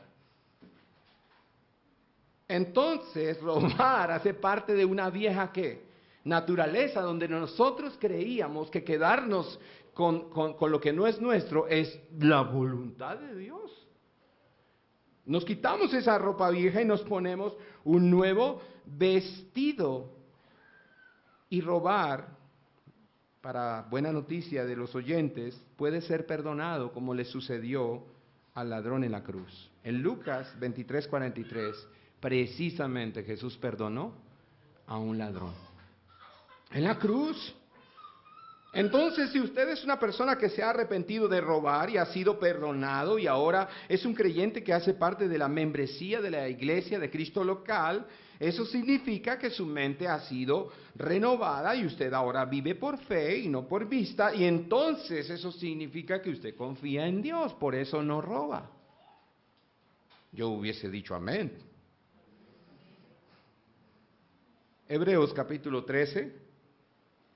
Entonces, robar hace parte de una vieja naturaleza, donde nosotros creíamos que quedarnos con lo que no es nuestro es la voluntad de Dios. Nos quitamos esa ropa vieja y nos ponemos un nuevo vestido. Y robar, para buena noticia de los oyentes, puede ser perdonado, como le sucedió al ladrón en la cruz. En Lucas 23:43, precisamente Jesús perdonó a un ladrón en la cruz. Entonces, si usted es una persona que se ha arrepentido de robar y ha sido perdonado y ahora es un creyente que hace parte de la membresía de la iglesia de Cristo local, eso significa que su mente ha sido renovada y usted ahora vive por fe y no por vista, y entonces eso significa que usted confía en Dios, por eso no roba. Yo hubiese dicho amén. Hebreos capítulo 13.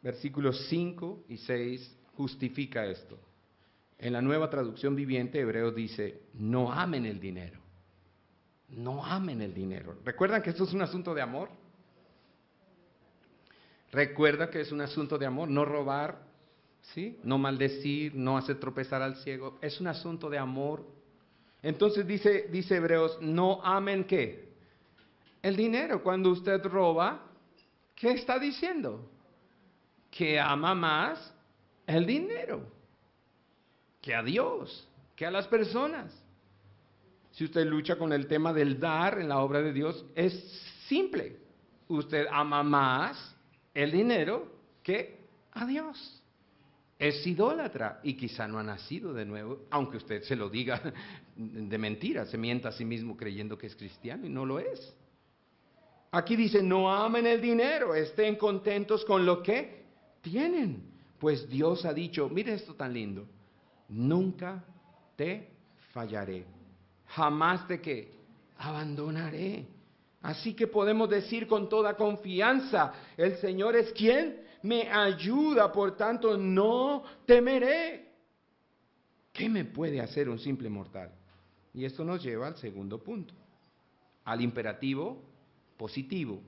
Versículos 5 y 6 justifica esto. En la Nueva Traducción Viviente, Hebreos dice: no amen el dinero. No amen el dinero. ¿Recuerdan que esto es un asunto de amor? ¿Recuerda que es un asunto de amor? No robar, ¿sí? No maldecir, no hacer tropezar al ciego. Es un asunto de amor. Entonces dice Hebreos: no amen ¿qué? El dinero. Cuando usted roba, ¿qué está diciendo? Que ama más el dinero que a Dios, que a las personas. Si usted lucha con el tema del dar en la obra de Dios, es simple. Usted ama más el dinero que a Dios. Es idólatra y quizá no ha nacido de nuevo, aunque usted se lo diga de mentira, se mienta a sí mismo creyendo que es cristiano y no lo es. Aquí dice: no amen el dinero, estén contentos con lo que tienen, pues Dios ha dicho, mire esto tan lindo, nunca te fallaré. Jamás te ¿qué? Abandonaré. Así que podemos decir con toda confianza, el Señor es quien me ayuda, por tanto no temeré. ¿Qué me puede hacer un simple mortal? Y esto nos lleva al segundo punto, al imperativo positivo.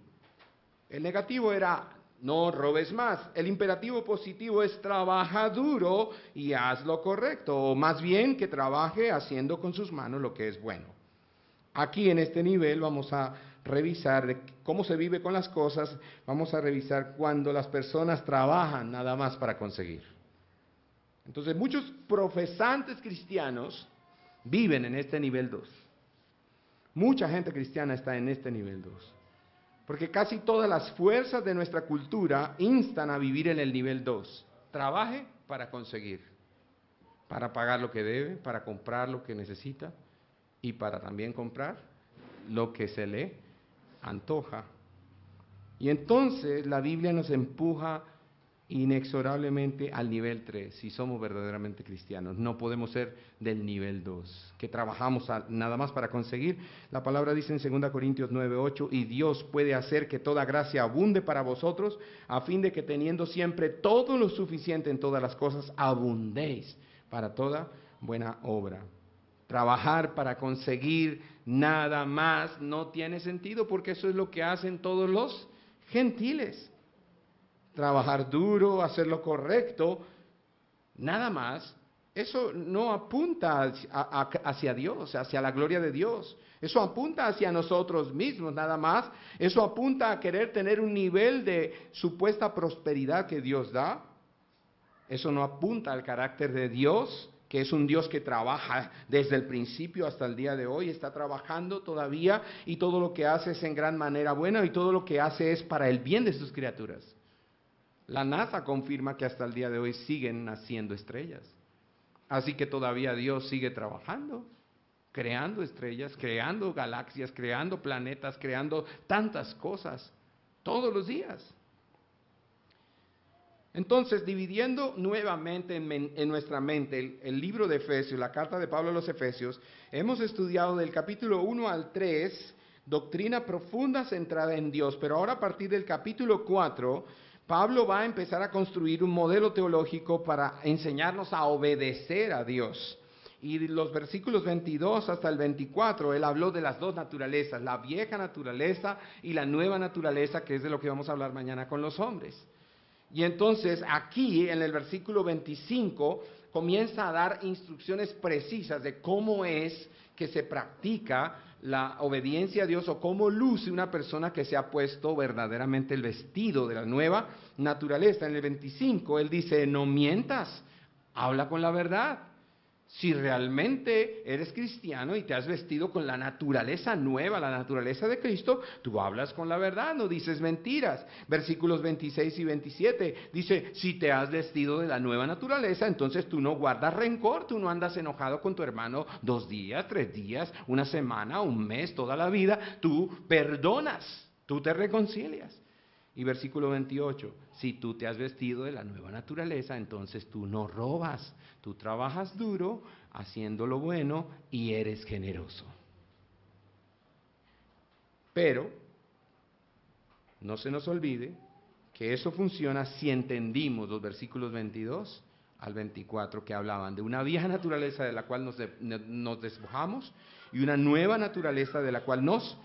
El negativo era no robes más. El imperativo positivo es trabaja duro y haz lo correcto, o más bien que trabaje haciendo con sus manos lo que es bueno. Aquí en este nivel vamos a revisar cómo se vive con las cosas, vamos a revisar cuando las personas trabajan nada más para conseguir. Entonces muchos profesantes cristianos viven en este nivel 2. Mucha gente cristiana está en este nivel 2. Porque casi todas las fuerzas de nuestra cultura instan a vivir en el nivel 2. Trabaje para conseguir, para pagar lo que debe, para comprar lo que necesita y para también comprar lo que se le antoja. Y entonces la Biblia nos empuja inexorablemente al nivel 3, si somos verdaderamente cristianos. No podemos ser del nivel 2, que trabajamos nada más para conseguir. La palabra dice en 2 Corintios 9:8, y Dios puede hacer que toda gracia abunde para vosotros, a fin de que teniendo siempre todo lo suficiente en todas las cosas, abundéis para toda buena obra. Trabajar para conseguir nada más no tiene sentido, porque eso es lo que hacen todos los gentiles. Trabajar duro, hacer lo correcto, nada más, eso no apunta hacia Dios, hacia la gloria de Dios. Eso apunta hacia nosotros mismos, nada más. Eso apunta a querer tener un nivel de supuesta prosperidad que Dios da. Eso no apunta al carácter de Dios, que es un Dios que trabaja desde el principio hasta el día de hoy, está trabajando todavía, y todo lo que hace es en gran manera bueno, y todo lo que hace es para el bien de sus criaturas. La NASA confirma que hasta el día de hoy siguen naciendo estrellas. Así que todavía Dios sigue trabajando, creando estrellas, creando galaxias, creando planetas, creando tantas cosas, todos los días. Entonces, dividiendo nuevamente en nuestra mente el libro de Efesios, la carta de Pablo a los Efesios, hemos estudiado del capítulo 1 al 3, doctrina profunda centrada en Dios, pero ahora a partir del capítulo 4, Pablo va a empezar a construir un modelo teológico para enseñarnos a obedecer a Dios. Y los versículos 22 hasta el 24, él habló de las dos naturalezas, la vieja naturaleza y la nueva naturaleza, que es de lo que vamos a hablar mañana con los hombres. Y entonces aquí en el versículo 25 comienza a dar instrucciones precisas de cómo es que se practica la obediencia a Dios, o cómo luce una persona que se ha puesto verdaderamente el vestido de la nueva naturaleza. En el 25 él dice, no mientas, habla con la verdad. Si realmente eres cristiano y te has vestido con la naturaleza nueva, la naturaleza de Cristo, tú hablas con la verdad, no dices mentiras. Versículos 26 y 27 dice, si te has vestido de la nueva naturaleza, entonces tú no guardas rencor, tú no andas enojado con tu hermano 2 días, 3 días, una semana, un mes, toda la vida. Tú perdonas, tú te reconcilias. Y versículo 28, si tú te has vestido de la nueva naturaleza, entonces tú no robas, tú trabajas duro, haciendo lo bueno y eres generoso. Pero no se nos olvide que eso funciona si entendimos los versículos 22 al 24, que hablaban de una vieja naturaleza de la cual nos despojamos y una nueva naturaleza de la cual nos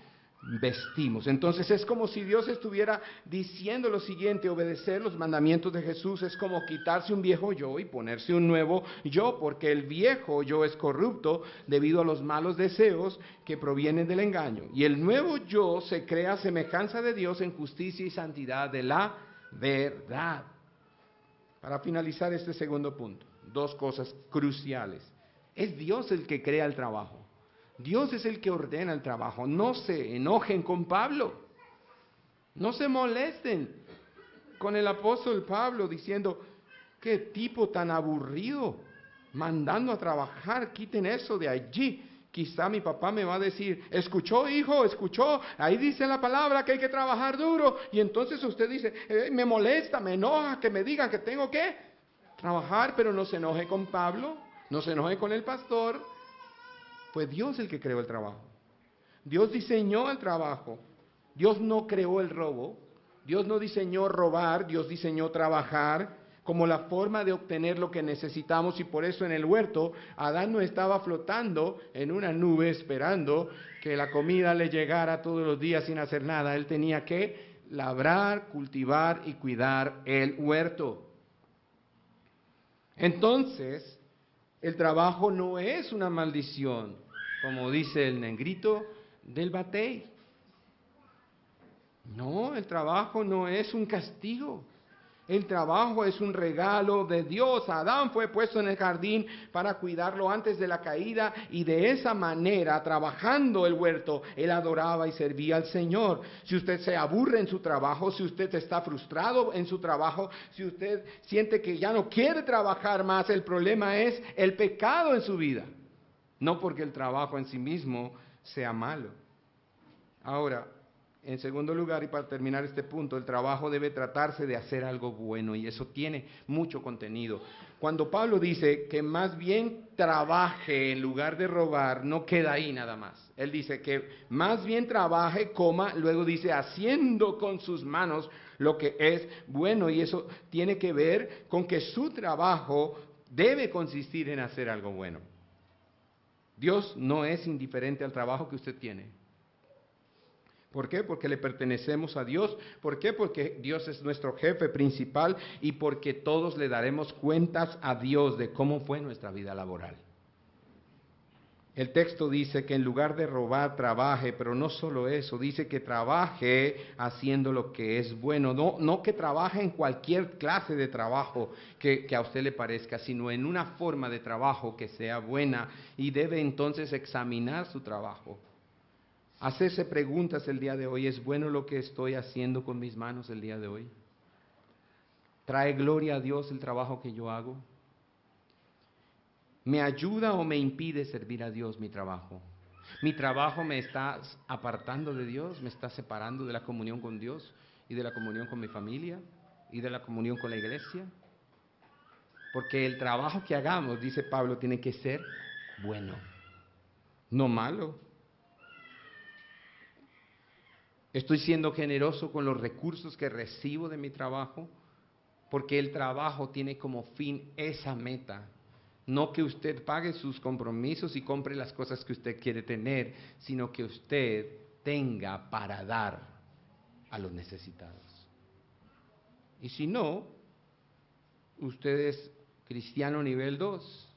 vestimos. Entonces es como si Dios estuviera diciendo lo siguiente: obedecer los mandamientos de Jesús es como quitarse un viejo yo y ponerse un nuevo yo, porque el viejo yo es corrupto debido a los malos deseos que provienen del engaño, y el nuevo yo se crea a semejanza de Dios en justicia y santidad de la verdad. Para finalizar este segundo punto, 2 cosas cruciales. Es Dios el que crea el trabajo. Dios es el que ordena el trabajo. No se enojen con Pablo. No se molesten con el apóstol Pablo diciendo, qué tipo tan aburrido, mandando a trabajar, quiten eso de allí. Quizá mi papá me va a decir, escuchó hijo, escuchó, ahí dice la palabra que hay que trabajar duro. Y entonces usted dice, me molesta, me enoja que me digan que tengo que trabajar, pero no se enoje con Pablo. No se enoje con el pastor, fue Dios el que creó el trabajo. Dios diseñó el trabajo. Dios no creó el robo. Dios no diseñó robar, Dios diseñó trabajar como la forma de obtener lo que necesitamos, y por eso en el huerto Adán no estaba flotando en una nube esperando que la comida le llegara todos los días sin hacer nada. Él tenía que labrar, cultivar y cuidar el huerto. Entonces, el trabajo no es una maldición, como dice el negrito del batey. No, el trabajo no es un castigo. El trabajo es un regalo de Dios. Adán fue puesto en el jardín para cuidarlo antes de la caída, y de esa manera, trabajando el huerto, él adoraba y servía al Señor. Si usted se aburre en su trabajo, si usted está frustrado en su trabajo, si usted siente que ya no quiere trabajar más, el problema es el pecado en su vida. No porque el trabajo en sí mismo sea malo. Ahora, en segundo lugar, y para terminar este punto, el trabajo debe tratarse de hacer algo bueno, y eso tiene mucho contenido. Cuando Pablo dice que más bien trabaje en lugar de robar, no queda ahí nada más. Él dice que más bien trabaje, luego dice haciendo con sus manos lo que es bueno, y eso tiene que ver con que su trabajo debe consistir en hacer algo bueno. Dios no es indiferente al trabajo que usted tiene. ¿Por qué? Porque le pertenecemos a Dios. ¿Por qué? Porque Dios es nuestro jefe principal, y porque todos le daremos cuentas a Dios de cómo fue nuestra vida laboral. El texto dice que en lugar de robar, trabaje, pero no solo eso, dice que trabaje haciendo lo que es bueno. No que trabaje en cualquier clase de trabajo que a usted le parezca, sino en una forma de trabajo que sea buena, y debe entonces examinar su trabajo. Hacerse preguntas el día de hoy: ¿es bueno lo que estoy haciendo con mis manos el día de hoy? ¿Trae gloria a Dios el trabajo que yo hago? ¿Me ayuda o me impide servir a Dios mi trabajo? ¿Mi trabajo me está apartando de Dios? ¿Me está separando de la comunión con Dios y de la comunión con mi familia y de la comunión con la iglesia? Porque el trabajo que hagamos, dice Pablo, tiene que ser bueno, no malo. Estoy siendo generoso con los recursos que recibo de mi trabajo, porque el trabajo tiene como fin esa meta. No que usted pague sus compromisos y compre las cosas que usted quiere tener, sino que usted tenga para dar a los necesitados. Y si no, usted es cristiano nivel 2,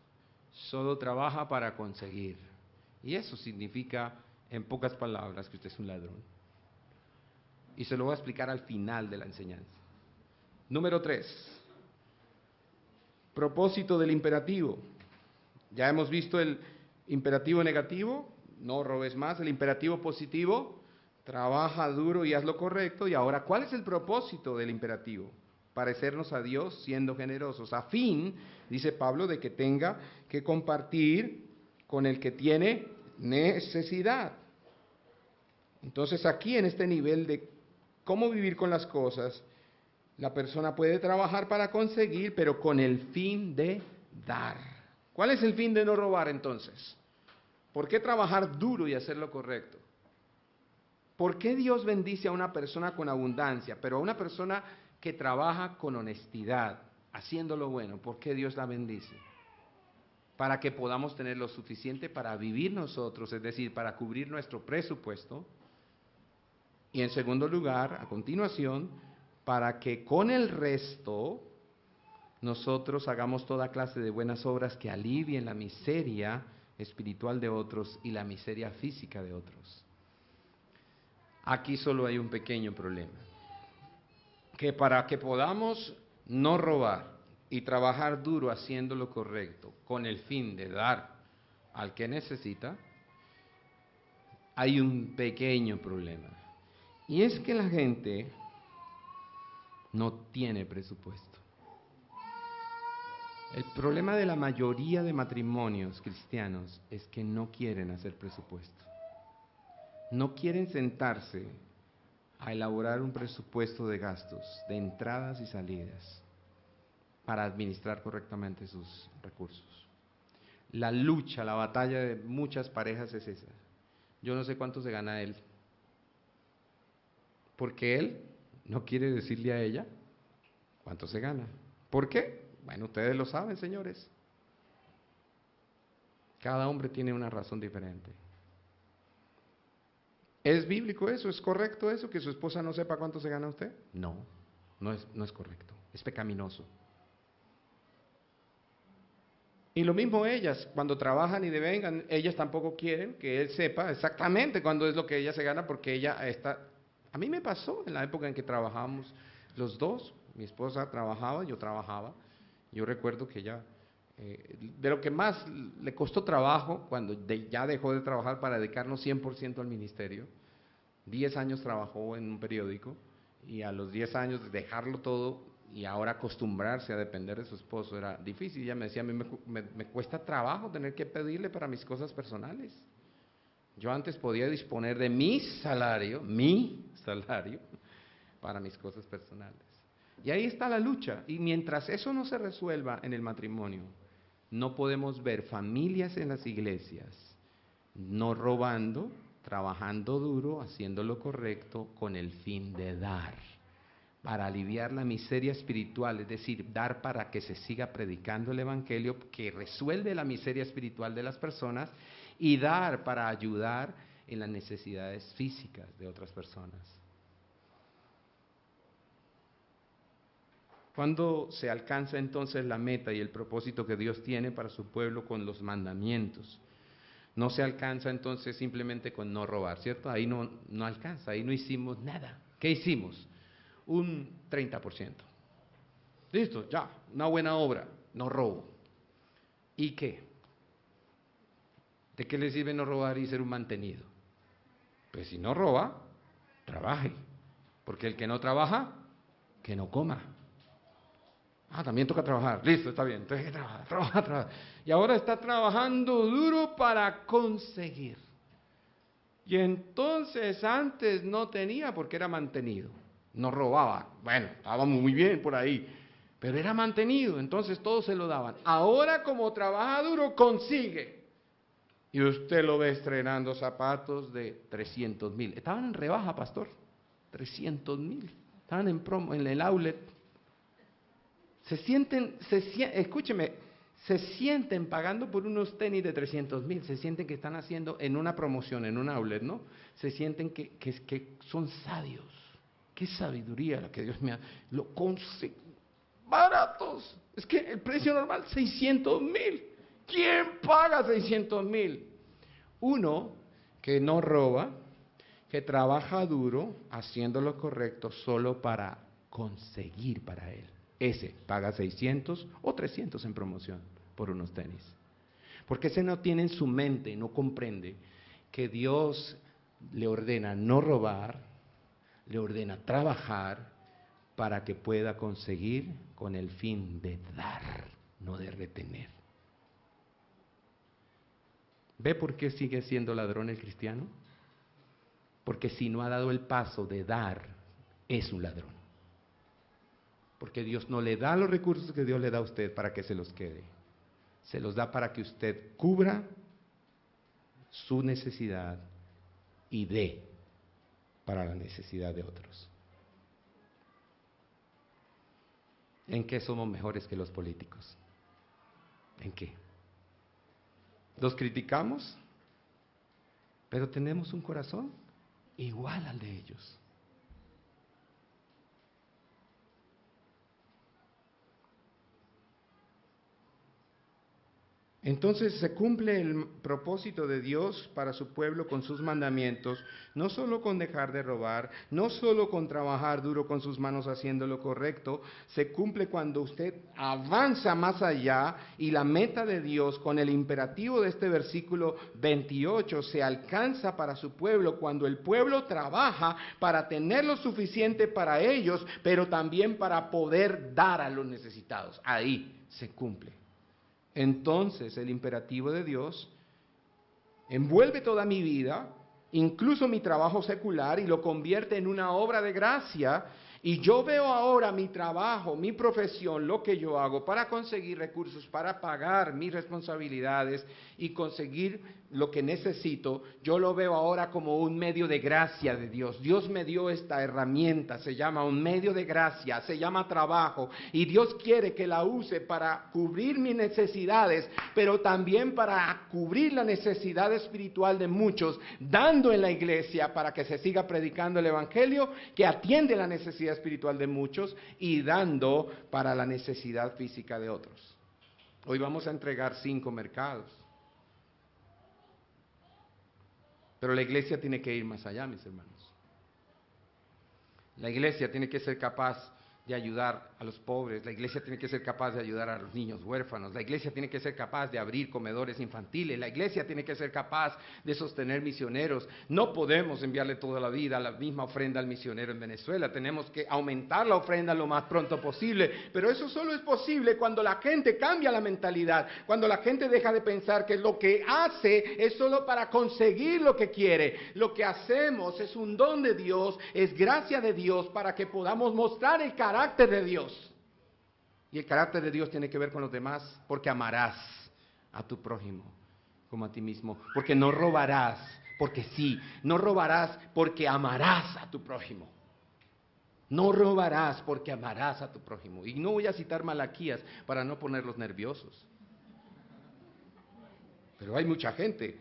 solo trabaja para conseguir. Y eso significa, en pocas palabras, que usted es un ladrón. Y se lo voy a explicar al final de la enseñanza. Número 3. Propósito del imperativo. Ya hemos visto el imperativo negativo, no robes más. El imperativo positivo, trabaja duro y haz lo correcto. Y ahora, ¿cuál es el propósito del imperativo? Parecernos a Dios siendo generosos, a fin, dice Pablo, de que tenga que compartir con el que tiene necesidad. Entonces, aquí en este nivel de cómo vivir con las cosas, la persona puede trabajar para conseguir, pero con el fin de dar. ¿Cuál es el fin de no robar entonces? ¿Por qué trabajar duro y hacer lo correcto? ¿Por qué Dios bendice a una persona con abundancia, pero a una persona que trabaja con honestidad, haciendo lo bueno? ¿Por qué Dios la bendice? Para que podamos tener lo suficiente para vivir nosotros, es decir, para cubrir nuestro presupuesto. Y en segundo lugar, a continuación, para que con el resto nosotros hagamos toda clase de buenas obras que alivien la miseria espiritual de otros y la miseria física de otros. Aquí solo hay un pequeño problema, que para que podamos no robar y trabajar duro haciendo lo correcto con el fin de dar al que necesita, hay un pequeño problema. Y es que la gente no tiene presupuesto. El problema de la mayoría de matrimonios cristianos es que no quieren hacer presupuesto. No quieren sentarse a elaborar un presupuesto de gastos, de entradas y salidas, para administrar correctamente sus recursos. La lucha, la batalla de muchas parejas es esa. Yo no sé cuánto se gana él, porque él no quiere decirle a ella cuánto se gana. ¿Por qué? Bueno, ustedes lo saben, señores. Cada hombre tiene una razón diferente. ¿Es bíblico eso? ¿Es correcto eso? ¿Que su esposa no sepa cuánto se gana usted? No, no es correcto. Es pecaminoso. Y lo mismo ellas, cuando trabajan y devengan, ellas tampoco quieren que él sepa exactamente cuándo es lo que ella se gana, porque ella está... A mí me pasó en la época en que trabajábamos los dos, mi esposa trabajaba, yo trabajaba. Yo recuerdo que ella, de lo que más le costó trabajo, cuando ya dejó de trabajar para dedicarnos 100% al ministerio, 10 años trabajó en un periódico, y a los 10 años de dejarlo todo y ahora acostumbrarse a depender de su esposo era difícil. Ella me decía, a mí me cuesta trabajo tener que pedirle para mis cosas personales. Yo antes podía disponer de mi salario, para mis cosas personales. Y ahí está la lucha. Y mientras eso no se resuelva en el matrimonio, no podemos ver familias en las iglesias no robando, trabajando duro, haciendo lo correcto con el fin de dar, para aliviar la miseria espiritual, es decir, dar para que se siga predicando el evangelio que resuelve la miseria espiritual de las personas, y dar para ayudar en las necesidades físicas de otras personas. ¿Cuándo se alcanza entonces la meta y el propósito que Dios tiene para su pueblo con los mandamientos? No se alcanza entonces simplemente con no robar, ¿cierto? Ahí no alcanza, ahí no hicimos nada. ¿Qué hicimos? Un 30%. Listo, ya, una buena obra, no robo. ¿Y qué? ¿De qué le sirve no robar y ser un mantenido? Pues si no roba, trabaje. Porque el que no trabaja, que no coma. Ah, también toca trabajar. Listo, está bien. Entonces hay que trabajar. Y ahora está trabajando duro para conseguir. Y entonces antes no tenía porque era mantenido. No robaba. Bueno, estaba muy bien por ahí. Pero era mantenido, entonces todos se lo daban. Ahora como trabaja duro, consigue. Y usted lo ve estrenando zapatos de 300,000. Estaban en rebaja, pastor. 300,000. Estaban en promo, en el outlet. Escúcheme, se sienten pagando por unos tenis de 300,000. Se sienten que están haciendo en una promoción, en un outlet, ¿no? Se sienten que son sabios. Qué sabiduría la que Dios me ha... Lo consigue. Baratos. Es que el precio normal, 600,000. ¿Quién paga 600,000? Uno que no roba, que trabaja duro, haciendo lo correcto solo para conseguir para él. Ese paga 600 o 300 en promoción por unos tenis. Porque ese no tiene en su mente, no comprende que Dios le ordena no robar, le ordena trabajar para que pueda conseguir con el fin de dar, no de retener. ¿Ve por qué sigue siendo ladrón el cristiano? Porque si no ha dado el paso de dar, es un ladrón. Porque Dios no le da los recursos que Dios le da a usted para que se los quede. Se los da para que usted cubra su necesidad y dé para la necesidad de otros. ¿En qué somos mejores que los políticos? ¿En qué? Los criticamos, pero tenemos un corazón igual al de ellos. Entonces se cumple el propósito de Dios para su pueblo con sus mandamientos, no solo con dejar de robar, no solo con trabajar duro con sus manos haciendo lo correcto, se cumple cuando usted avanza más allá y la meta de Dios con el imperativo de este versículo 28 se alcanza para su pueblo cuando el pueblo trabaja para tener lo suficiente para ellos, pero también para poder dar a los necesitados. Ahí se cumple. Entonces el imperativo de Dios envuelve toda mi vida, incluso mi trabajo secular, y lo convierte en una obra de gracia Y yo veo ahora mi trabajo, mi profesión, lo que yo hago para conseguir recursos, para pagar mis responsabilidades y conseguir lo que necesito, yo lo veo ahora como un medio de gracia de Dios. Dios me dio esta herramienta, se llama un medio de gracia, se llama trabajo, y Dios quiere que la use para cubrir mis necesidades, pero también para cubrir la necesidad espiritual de muchos, dando en la iglesia para que se siga predicando el evangelio, que atiende la necesidad espiritual de muchos, y dando para la necesidad física de otros. Hoy vamos a entregar 5 mercados. Pero la iglesia tiene que ir más allá, mis hermanos. La iglesia tiene que ser capaz de ayudar a los pobres, la iglesia tiene que ser capaz de ayudar a los niños huérfanos, la iglesia tiene que ser capaz de abrir comedores infantiles, la iglesia tiene que ser capaz de sostener misioneros. No podemos enviarle toda la vida la misma ofrenda al misionero en Venezuela, tenemos que aumentar la ofrenda lo más pronto posible, pero eso solo es posible cuando la gente cambia la mentalidad, cuando la gente deja de pensar que lo que hace es solo para conseguir lo que quiere. Lo que hacemos es un don de Dios, es gracia de Dios para que podamos mostrar el carácter de Dios. Y el carácter de Dios tiene que ver con los demás, porque amarás a tu prójimo como a ti mismo, porque no robarás, porque sí, no robarás porque amarás a tu prójimo. No robarás porque amarás a tu prójimo. Y no voy a citar Malaquías para no ponerlos nerviosos. Pero hay mucha gente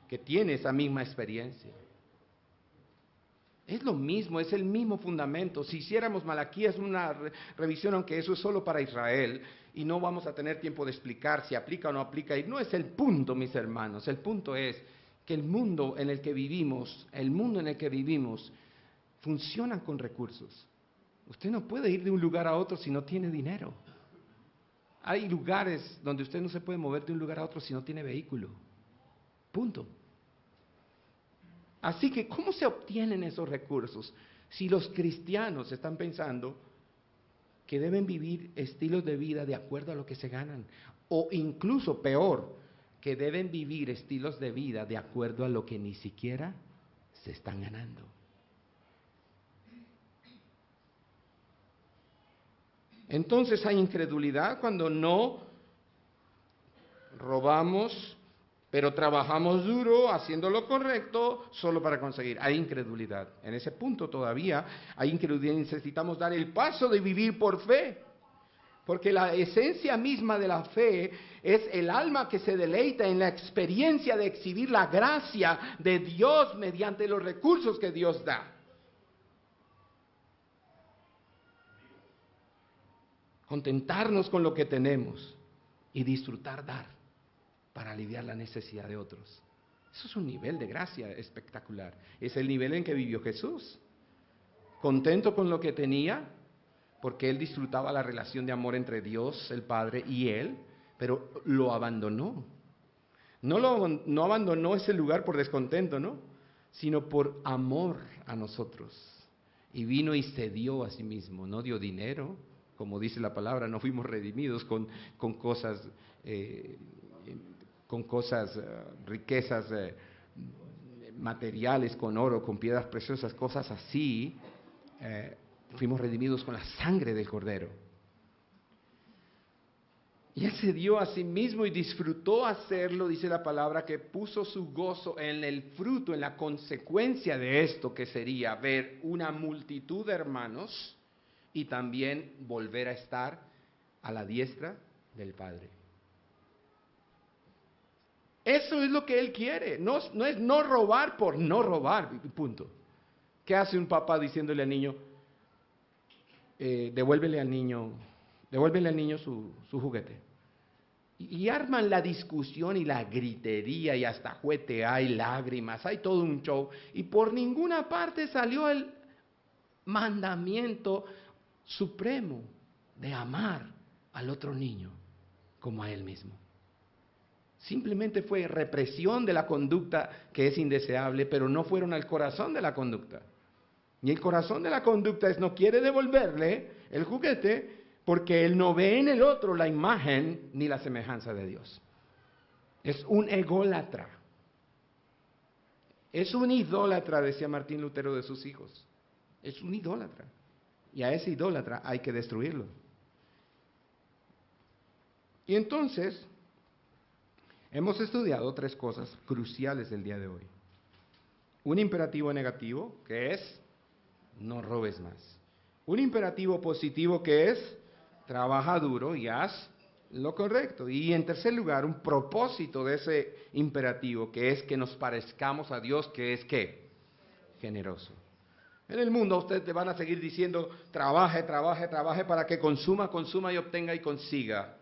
que tiene esa misma experiencia. Es lo mismo, es el mismo fundamento. Si hiciéramos Malaquías una revisión, aunque eso es solo para Israel, y no vamos a tener tiempo de explicar si aplica o no aplica, y no es el punto, mis hermanos. El punto es que el mundo en el que vivimos, funciona con recursos. Usted no puede ir de un lugar a otro si no tiene dinero. Hay lugares donde usted no se puede mover de un lugar a otro si no tiene vehículo. Punto. Así que, ¿cómo se obtienen esos recursos? Si los cristianos están pensando que deben vivir estilos de vida de acuerdo a lo que se ganan, o incluso peor, que deben vivir estilos de vida de acuerdo a lo que ni siquiera se están ganando. Entonces hay incredulidad cuando no robamos, pero trabajamos duro haciendo lo correcto solo para conseguir. Hay incredulidad. En ese punto todavía hay incredulidad. Necesitamos dar el paso de vivir por fe. Porque la esencia misma de la fe es el alma que se deleita en la experiencia de exhibir la gracia de Dios mediante los recursos que Dios da. Contentarnos con lo que tenemos y disfrutar dar para aliviar la necesidad de otros. Eso es un nivel de gracia espectacular. Es el nivel en que vivió Jesús. Contento con lo que tenía, porque él disfrutaba la relación de amor entre Dios, el Padre y él, pero lo abandonó. No abandonó ese lugar por descontento, ¿no? Sino por amor a nosotros. Y vino y se dio a sí mismo, no dio dinero, como dice la palabra, no fuimos redimidos con cosas... riquezas materiales, con oro, con piedras preciosas, cosas así. Fuimos redimidos con la sangre del Cordero. Y él se dio a sí mismo y disfrutó hacerlo, dice la palabra, que puso su gozo en el fruto, en la consecuencia de esto, que sería ver una multitud de hermanos y también volver a estar a la diestra del Padre. Eso es lo que él quiere, no es no robar por no robar, punto. ¿Qué hace un papá diciéndole al niño, devuélvele al niño su juguete? Y arman la discusión y la gritería y hasta juetea, hay lágrimas, hay todo un show. Y por ninguna parte salió el mandamiento supremo de amar al otro niño como a él mismo. Simplemente fue represión de la conducta que es indeseable, pero no fueron al corazón de la conducta. Y el corazón de la conducta es no quiere devolverle el juguete porque él no ve en el otro la imagen ni la semejanza de Dios. Es un ególatra. Es un idólatra, decía Martín Lutero de sus hijos. Es un idólatra. Y a ese idólatra hay que destruirlo. Y entonces, hemos estudiado 3 cosas cruciales del día de hoy. Un imperativo negativo, que es, no robes más. Un imperativo positivo, que es, trabaja duro y haz lo correcto. Y en tercer lugar, un propósito de ese imperativo, que es que nos parezcamos a Dios, que es, ¿qué? Generoso. En el mundo a ustedes te van a seguir diciendo, trabaje, trabaje, trabaje para que consuma, consuma y obtenga y consiga.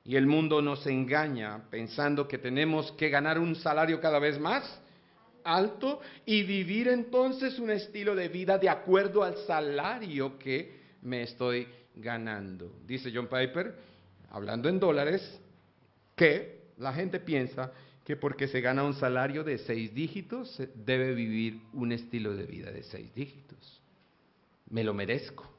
Y el mundo nos engaña pensando que tenemos que ganar un salario cada vez más alto y vivir entonces un estilo de vida de acuerdo al salario que me estoy ganando. Dice John Piper, hablando en dólares, que la gente piensa que porque se gana un salario de 6 dígitos, debe vivir un estilo de vida de 6 dígitos. Me lo merezco.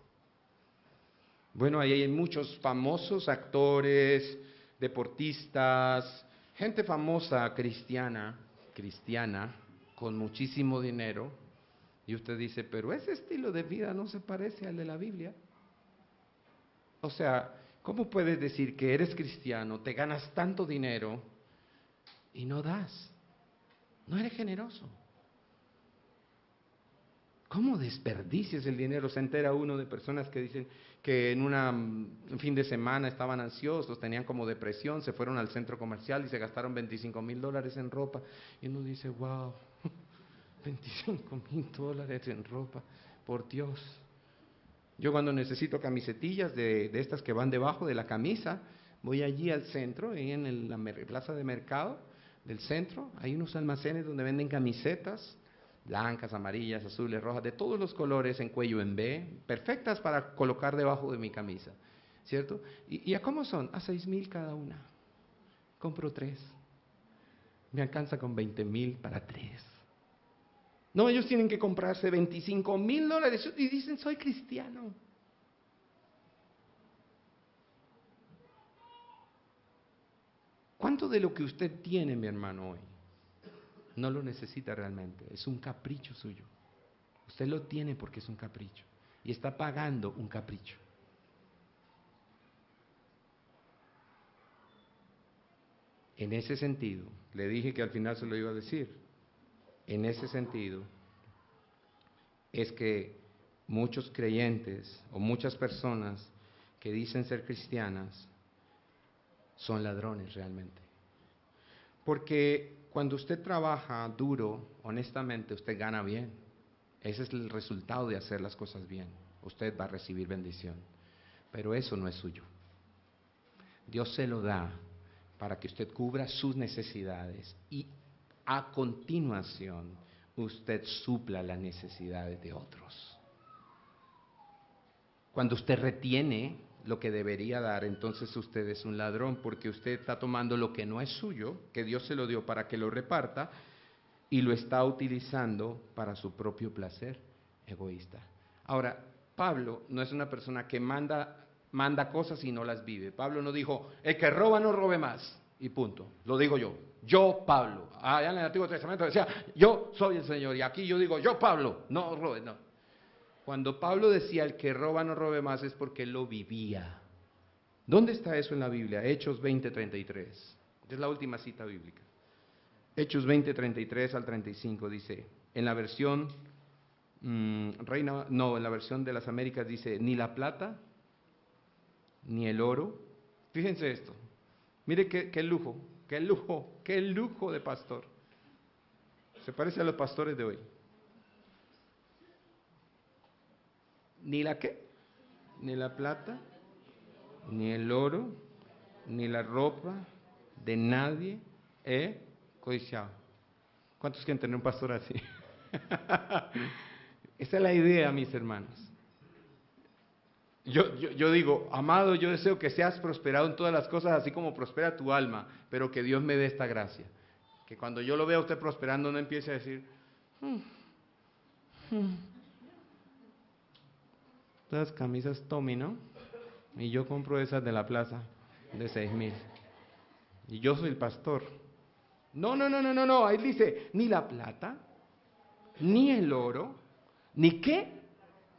Bueno, ahí hay muchos famosos actores, deportistas, gente famosa cristiana, con muchísimo dinero. Y usted dice, pero ese estilo de vida no se parece al de la Biblia. O sea, ¿cómo puedes decir que eres cristiano, te ganas tanto dinero y no das? No eres generoso. ¿Cómo desperdicias el dinero? Se entera uno de personas que dicen que en un fin de semana estaban ansiosos, tenían como depresión, se fueron al centro comercial y se gastaron $25,000 en ropa. Y uno dice, wow, $25,000 en ropa, por Dios. Yo cuando necesito camisetillas de estas que van debajo de la camisa, voy allí al centro, ahí en la plaza de mercado del centro, hay unos almacenes donde venden camisetas, blancas, amarillas, azules, rojas, de todos los colores, en cuello en V, perfectas para colocar debajo de mi camisa, ¿cierto? ¿Y a cómo son? A 6,000 cada una. Compro 3. Me alcanza con 20,000 para 3. No, ellos tienen que comprarse $25,000 y dicen, soy cristiano. ¿Cuánto de lo que usted tiene, mi hermano, hoy no lo necesita realmente? Es un capricho suyo. Usted lo tiene porque es un capricho y está pagando un capricho. En ese sentido, le dije que al final se lo iba a decir, en ese sentido es que muchos creyentes o muchas personas que dicen ser cristianas son ladrones realmente. Porque cuando usted trabaja duro, honestamente, usted gana bien. Ese es el resultado de hacer las cosas bien. Usted va a recibir bendición. Pero eso no es suyo. Dios se lo da para que usted cubra sus necesidades y a continuación usted supla las necesidades de otros. Cuando usted retiene lo que debería dar, entonces usted es un ladrón, porque usted está tomando lo que no es suyo, que Dios se lo dio para que lo reparta, y lo está utilizando para su propio placer egoísta. Ahora, Pablo no es una persona que manda cosas y no las vive. Pablo no dijo, el que roba no robe más, y punto. Lo digo yo. Yo, Pablo. Allá en el Antiguo Testamento decía, yo soy el Señor, y aquí yo digo, yo, Pablo, no robe, no. Cuando Pablo decía el que roba no robe más es porque él lo vivía. ¿Dónde está eso en la Biblia? Hechos 20:33. Es la última cita bíblica. Hechos 20:33 al 35 dice, en la versión en la versión de las Américas dice, ni la plata, ni el oro. Fíjense esto. Mire qué lujo, qué lujo, qué lujo de pastor. Se parece a los pastores de hoy. ¿Ni la qué? Ni la plata, ni el oro, ni la ropa de nadie he codiciado. ¿Cuántos quieren tener un pastor así? Esa es la idea, mis hermanos. Yo digo, amado, yo deseo que seas prosperado en todas las cosas, así como prospera tu alma, pero que Dios me dé esta gracia. Que cuando yo lo vea a usted prosperando, no empiece a decir, las camisas Tommy, ¿no? Y yo compro esas de la plaza, de 6,000. Y yo soy el pastor. No. Ahí dice, ni la plata, ni el oro, ni qué,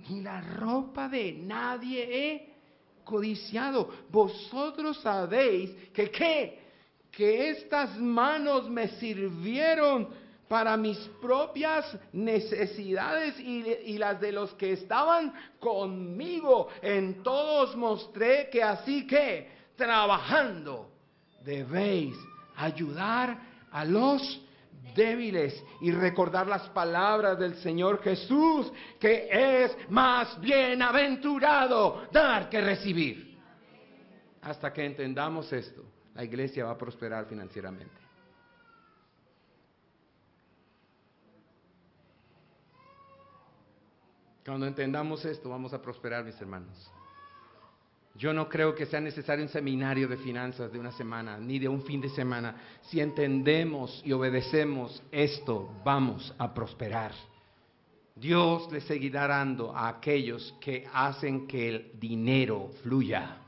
ni la ropa de nadie he codiciado. Vosotros sabéis que ¿qué? Que estas manos me sirvieron para mis propias necesidades y las de los que estaban conmigo. En todos mostré que así que, trabajando, debéis ayudar a los débiles y recordar las palabras del Señor Jesús, que es más bienaventurado dar que recibir. Hasta que entendamos esto, la iglesia va a prosperar financieramente. Cuando entendamos esto, vamos a prosperar, mis hermanos. Yo no creo que sea necesario un seminario de finanzas de una semana, ni de un fin de semana. Si entendemos y obedecemos esto, vamos a prosperar. Dios le seguirá dando a aquellos que hacen que el dinero fluya.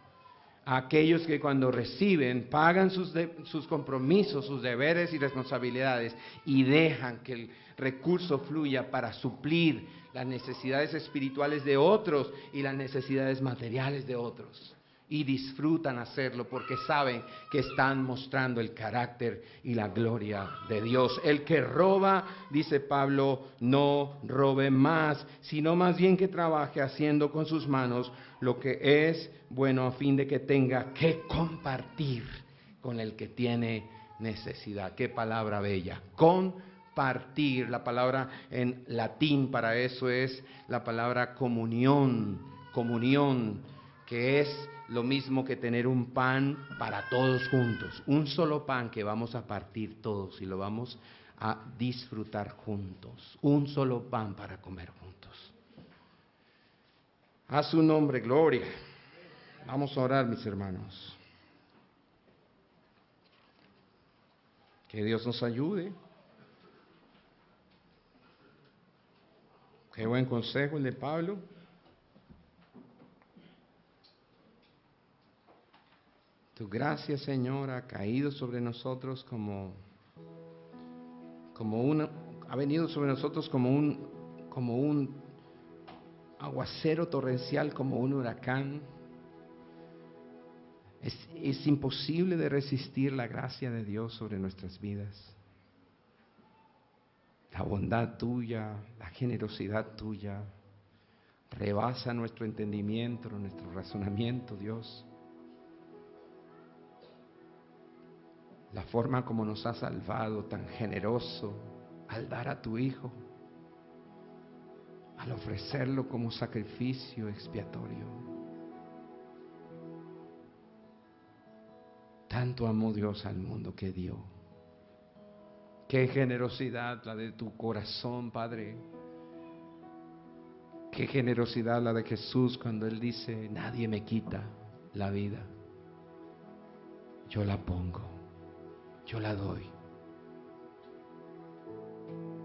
A aquellos que cuando reciben, pagan sus compromisos, sus deberes y responsabilidades y dejan que el recurso fluya para suplir las necesidades espirituales de otros y las necesidades materiales de otros. Y disfrutan hacerlo porque saben que están mostrando el carácter y la gloria de Dios. El que roba, dice Pablo, no robe más, sino más bien que trabaje haciendo con sus manos lo que es bueno, a fin de que tenga que compartir con el que tiene necesidad. Qué palabra bella. Compartir, la palabra en latín para eso es la palabra comunión, que es lo mismo que tener un pan para todos juntos, un solo pan que vamos a partir todos y lo vamos a disfrutar juntos, un solo pan para comer juntos. A su nombre, gloria. Vamos a orar, mis hermanos. Que Dios nos ayude. Qué buen consejo el de Pablo. Tu gracia, Señor, ha caído sobre nosotros ha venido sobre nosotros como un aguacero torrencial, como un huracán. Es imposible de resistir la gracia de Dios sobre nuestras vidas. La bondad tuya, la generosidad tuya, rebasa nuestro entendimiento, nuestro razonamiento, Dios. La forma como nos has salvado, tan generoso, al dar a tu Hijo, al ofrecerlo como sacrificio expiatorio. Tanto amó Dios al mundo que dio. Qué generosidad la de tu corazón, Padre. Qué generosidad la de Jesús cuando Él dice, nadie me quita la vida. Yo la pongo, yo la doy.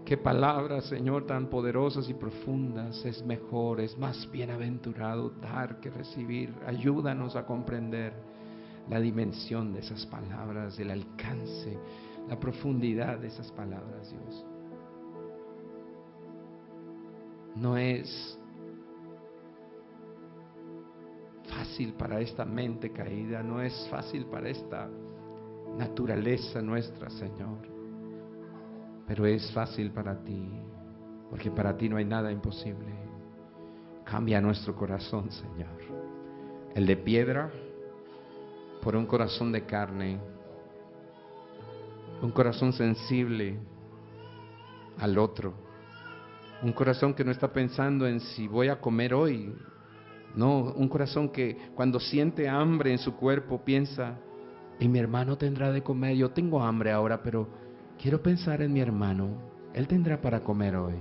Qué palabras, Señor, tan poderosas y profundas. Es mejor, es más bienaventurado dar que recibir. Ayúdanos a comprender la dimensión de esas palabras, el alcance, la profundidad de esas palabras, Dios. No es fácil para esta mente caída, no es fácil para esta naturaleza nuestra, Señor, pero es fácil para ti, porque para ti no hay nada imposible. Cambia nuestro corazón, Señor, el de piedra por un corazón de carne, un corazón sensible al otro, un corazón que no está pensando en si voy a comer hoy. No, un corazón que cuando siente hambre en su cuerpo piensa, y mi hermano tendrá de comer. Yo tengo hambre ahora, pero quiero pensar en mi hermano. Él tendrá para comer hoy.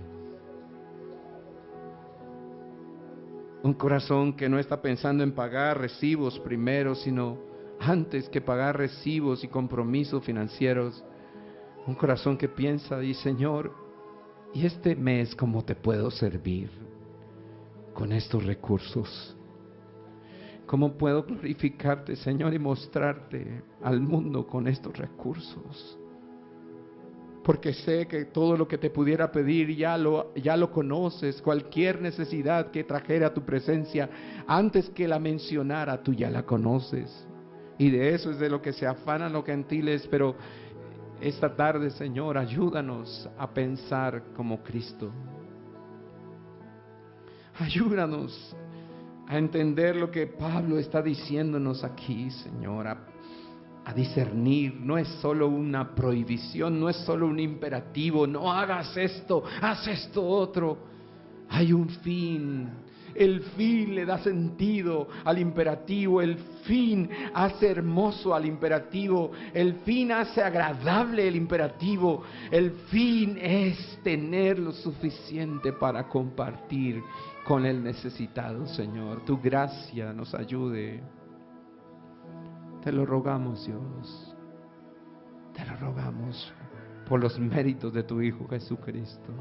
Un corazón que no está pensando en pagar recibos primero, sino antes que pagar recibos y compromisos financieros. Un corazón que piensa, y Señor, ¿y este mes cómo te puedo servir con estos recursos? ¿Cómo puedo glorificarte, Señor, y mostrarte al mundo con estos recursos? porque sé que todo lo que te pudiera pedir ya lo conoces. Cualquier necesidad que trajera a tu presencia, antes que la mencionara, tú ya la conoces. Y de eso es de lo que se afanan los gentiles. Pero esta tarde, Señor, ayúdanos a pensar como Cristo. Ayúdanos a entender lo que Pablo está diciéndonos aquí, Señor, a discernir. No es solo una prohibición, no es solo un imperativo, no hagas esto, haz esto otro. Hay un fin. El fin le da sentido al imperativo, el fin hace hermoso al imperativo, el fin hace agradable el imperativo, el fin es tener lo suficiente para compartir con el necesitado, Señor. Tu gracia nos ayude. Te lo rogamos, Dios. Te lo rogamos por los méritos de tu Hijo Jesucristo.